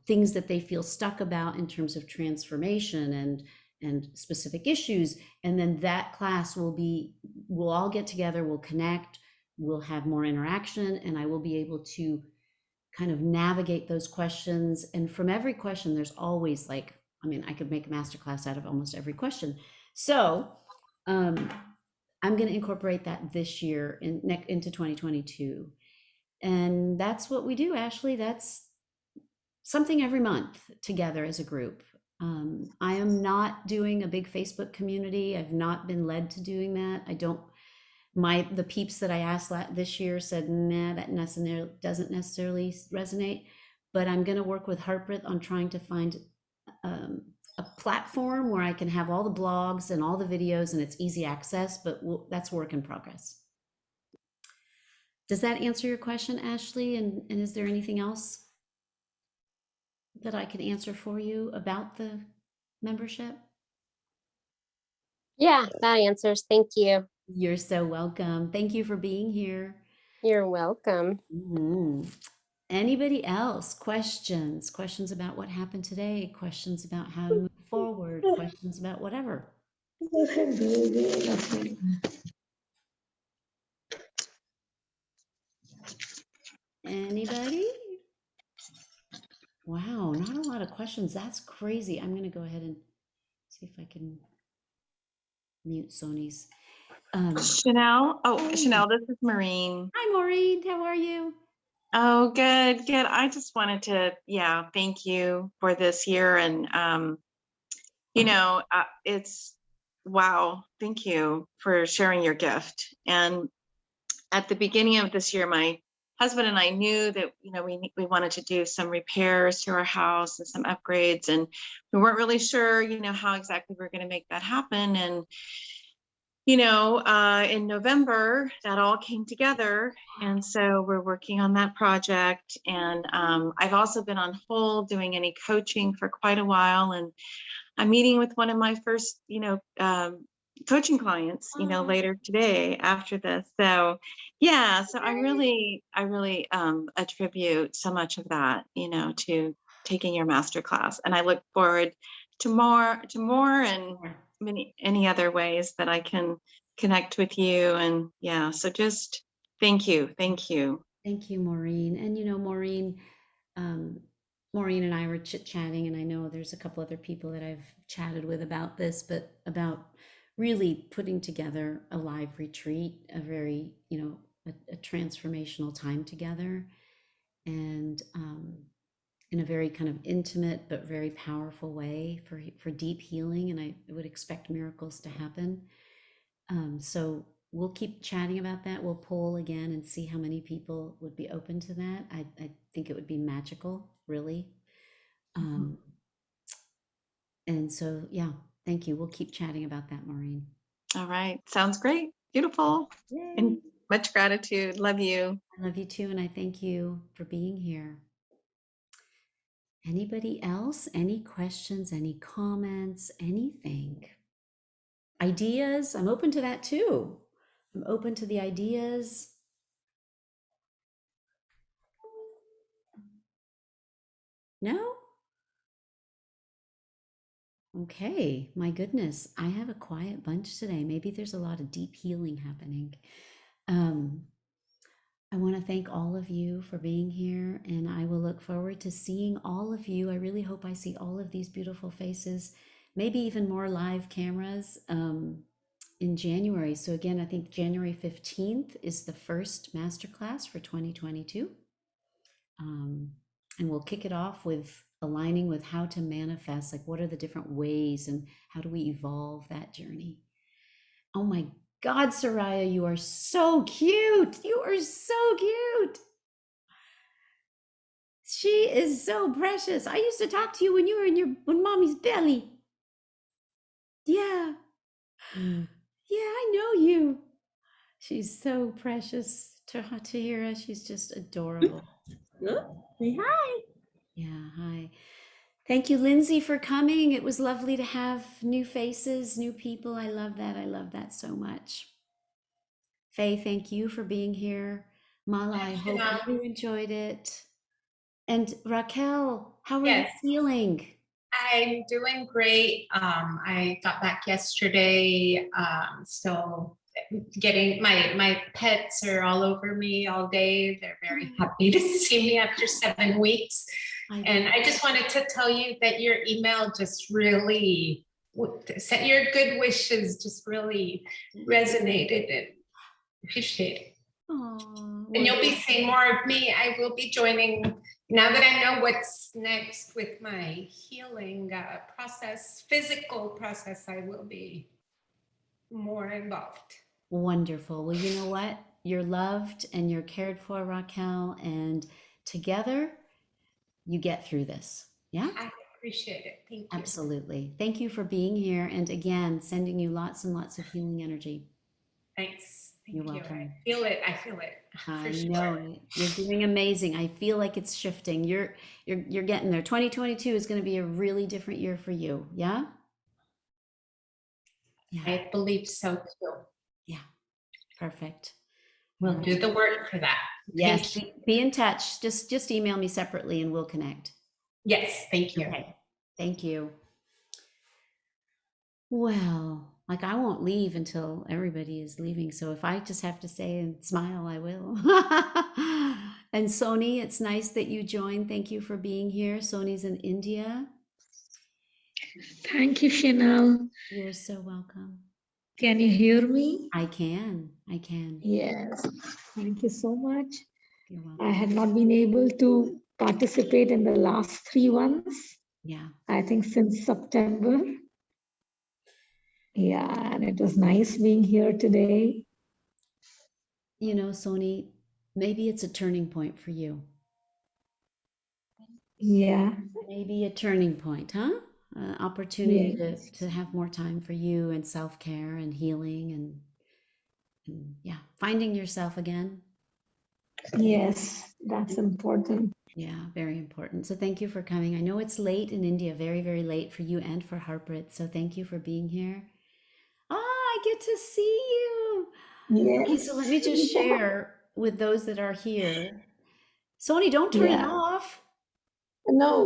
things that they feel stuck about in terms of transformation and specific issues. And then that class we'll all get together, we'll connect, we'll have more interaction, and I will be able to kind of navigate those questions. And from every question, there's always I could make a masterclass out of almost every question. So I'm going to incorporate that this year into 2022. And that's what we do, Ashley. That's something every month together as a group. I am not doing a big Facebook community. I've not been led to doing that. The peeps that I asked this year said, nah, that doesn't necessarily resonate. But I'm going to work with Harpreet on trying to find a platform where I can have all the blogs and all the videos and it's easy access, but that's work in progress. Does that answer your question, Ashley? And is there anything else that I can answer for you about the membership? Yeah, that answers. Thank you. You're so welcome. Thank you for being here. You're welcome. Anybody else? Questions about what happened today? Questions about how to move forward? Questions about whatever? Anybody? Wow, not a lot of questions. That's crazy. I'm going to go ahead and see if I can mute Sony's. Chanel. Chanel, this is Maureen. Hi, Maureen. How are you? Oh, good. I just wanted to, thank you for this year. And, it's, wow. Thank you for sharing your gift. And at the beginning of this year, my husband and I knew that, we wanted to do some repairs to our house and some upgrades. And we weren't really sure, how exactly we were going to make that happen. And in November, that all came together. And so we're working on that project. And I've also been on hold doing any coaching for quite a while. And I'm meeting with one of my first, coaching clients, later today after this. So, so I really attribute so much of that, to taking your masterclass. And I look forward to more and any other ways that I can connect with you. And so just thank you. Thank you, Maureen. And Maureen and I were chit-chatting, and I know there's a couple other people that I've chatted with about this, but about really putting together a live retreat, a very, a transformational time together, and in a very kind of intimate but very powerful way for deep healing. And I would expect miracles to happen. So we'll keep chatting about that. We'll poll again and see how many people would be open to that. I think it would be magical, really. And so, thank you. We'll keep chatting about that, Maureen. All right. Sounds great. Beautiful. Yay. And much gratitude. Love you. I love you too. And I thank you for being here. Anybody else? Any questions, any comments, anything? Ideas? I'm open to that too. I'm open to the ideas. No? Okay, my goodness, I have a quiet bunch today. Maybe there's a lot of deep healing happening. I want to thank all of you for being here, and I will look forward to seeing all of you. I really hope I see all of these beautiful faces, maybe even more live cameras in January. So again, I think January 15th is the first masterclass for 2022. And we'll kick it off with aligning with how to manifest, like what are the different ways and how do we evolve that journey. Oh my God, Soraya, you are so cute. You are so cute. She is so precious. I used to talk to you when you were when mommy's belly. Yeah. Yeah, I know you. She's so precious to Tahira. She's just adorable. Say hi. Yeah, hi. Thank you, Lindsay, for coming. It was lovely to have new faces, new people. I love that. I love that so much. Faye, thank you for being here. Mala, I hope you enjoyed it. And Raquel, how are you Yes. feeling? I'm doing great. I got back yesterday. Still getting my pets are all over me all day. They're very happy to see me after 7 weeks. And I just wanted to tell you that your email just really sent your good wishes just really resonated and appreciate it. And you'll be seeing more of me. I will be joining now that I know what's next with my healing process, physical process. I will be more involved. Wonderful. Well, you know what? You're loved and you're cared for, Raquel, and together you get through this. Yeah? I appreciate it. Thank you. Absolutely. Thank you for being here. And again, sending you lots and lots of healing energy. Thanks. You're Thank you. welcome. I feel it. I feel it. I For know sure. it. You're doing amazing. I feel like it's shifting. You're getting there. 2022 is going to be a really different year for you. Yeah? Yeah. I believe so too. Yeah. Perfect. We'll do the work for that. Yes. Be in touch. Just email me separately and we'll connect. Yes. Thank you. Okay. Thank you. Well, like I won't leave until everybody is leaving. So if I just have to say and smile, I will. And Sony, it's nice that you joined. Thank you for being here. Sony's in India. Thank you, Chanel. You're so welcome. Can you hear me? I can. I can. Yes. Thank you so much. You're welcome. I had not been able to participate in the last 3 ones. Yeah. I think since September. Yeah, and it was nice being here today. You know, Sony, maybe it's a turning point for you. Yeah. Maybe a turning point, huh? Opportunity Yes. to have more time for you and self-care and healing and yeah, finding yourself again. Yes, that's important. Yeah, very important. So thank you for coming. I know it's late in India, very, very late for you and for Harpreet. So thank you for being here. I get to see you. Yes. Okay, so let me just share with those that are here. Sony, don't turn it off. No,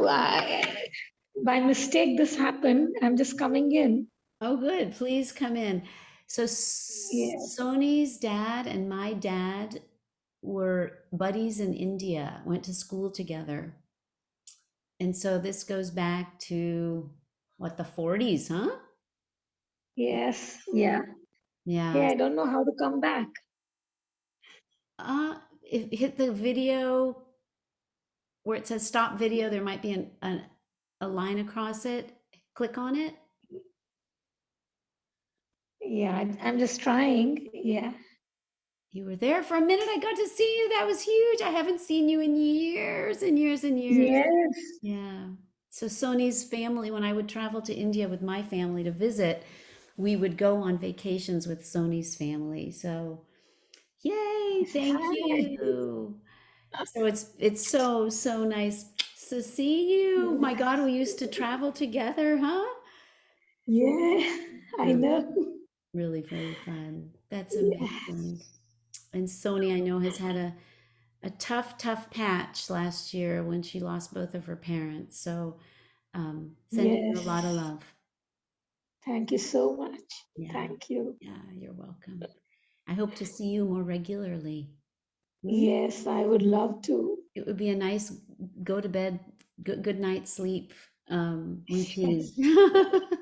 by mistake this happened. I'm just coming in. Oh, good. Please come in. So Sony's dad and my dad were buddies in India, went to school together. And so this goes back to what, the 40s, huh? Yes. Yeah. Yeah. Yeah, I don't know how to come back. Hit the video where it says stop video. There might be a line across it. Click on it. Yeah, I'm just trying. Yeah. You were there for a minute. I got to see you. That was huge. I haven't seen you in years and years and years. Yes. Yeah. So Sony's family, when I would travel to India with my family to visit, we would go on vacations with Sony's family. So yay, thank you. So it's so nice to see you. My God, we used to travel together, huh? Yeah, I know. Really very fun. That's amazing. And Sony, I know, has had a tough patch last year when she lost both of her parents. So sending you a lot of love. Thank you so much. Yeah. Thank you. Yeah, you're welcome. I hope to see you more regularly. Yes, I would love to. It would be a nice go to bed, good night sleep routine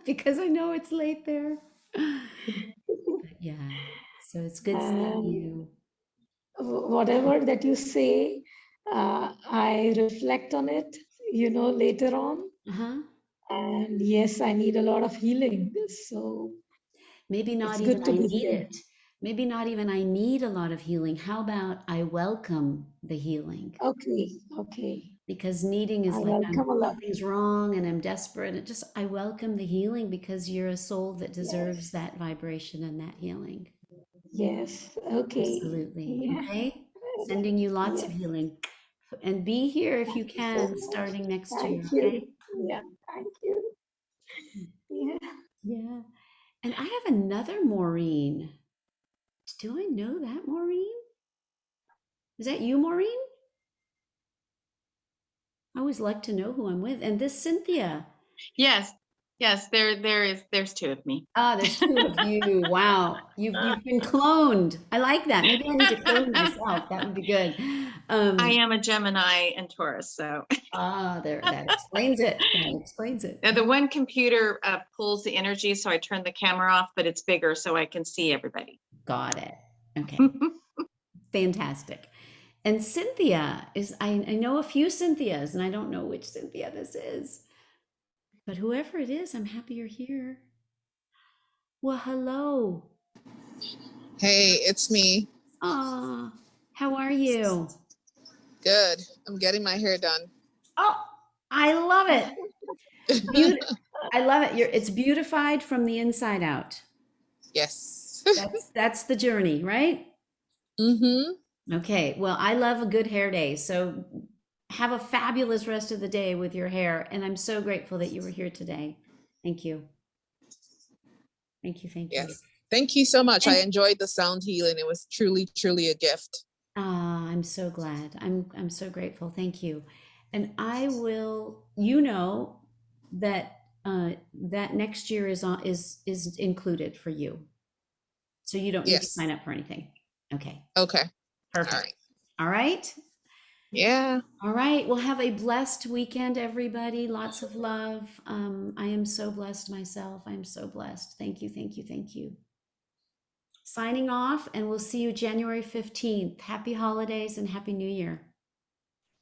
because I know it's late there. But yeah, so it's good seeing you. Whatever that you say, I reflect on it, later on. And yes, I need a lot of healing. So maybe not it's even good to I be need here. it. Maybe not even I need a lot of healing. How about I welcome the healing? Okay. Because needing is I like welcome a lot. something's wrong and I'm desperate. It just, I welcome the healing because you're a soul that deserves that vibration and that healing. Yes. Okay. Absolutely. Yeah. Okay. Sending you lots of Yes. healing. And be here if you Thank you so can much. starting next year. Thank you. Okay. Yeah. Thank you. Yeah. Yeah. And I have another Maureen. Do I know that Maureen? Is that you, Maureen? I always like to know who I'm with. And this Cynthia. Yes, there's two of me. Ah, there's two of you. Wow. You've been cloned. I like that. Maybe I need to clone myself. That would be good. I am a Gemini and Taurus, so. There, that explains it. That explains it. Now, the one computer pulls the energy, so I turn the camera off, but it's bigger so I can see everybody. Got it. Okay. Fantastic. And Cynthia is, I know a few Cynthias, and I don't know which Cynthia this is. But whoever it is, I'm happy you're here. Well, hello. Hey, it's me. How are you? Good. I'm getting my hair done. Oh, I love it. I love it. It's beautified from the inside out. Yes. That's the journey, right? Mm-hmm. Okay. Well, I love a good hair day. So have a fabulous rest of the day with your hair. And I'm so grateful that you were here today. Thank you. Thank you. Thank you. Yes. Thank you so much. And- I enjoyed the sound healing. It was truly, truly a gift. I'm so glad. I'm so grateful. Thank you. And I will, you know, that that next year is included for you. So you don't need to sign up for anything. Okay. Okay. Perfect. All right. All right. Yeah. All right. Well, have a blessed weekend, everybody. Lots of love. I am so blessed myself. I'm so blessed. Thank you. Thank you. Thank you. Signing off, and we'll see you January 15th. Happy holidays and Happy New Year.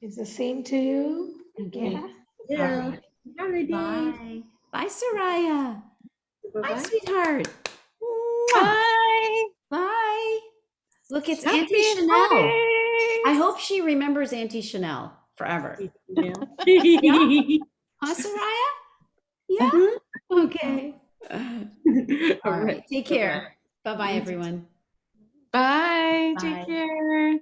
It's the same to you. Okay. Yeah. All right. Bye. Bye, Soraya. Bye, sweetheart. Bye. Bye. Look, it's Happy Auntie Chanel. holidays. I hope she remembers Auntie Chanel forever. Yeah. Huh, Soraya? Yeah? Okay. All right. Take care. Bye-bye, everyone. Bye. Bye. Take care.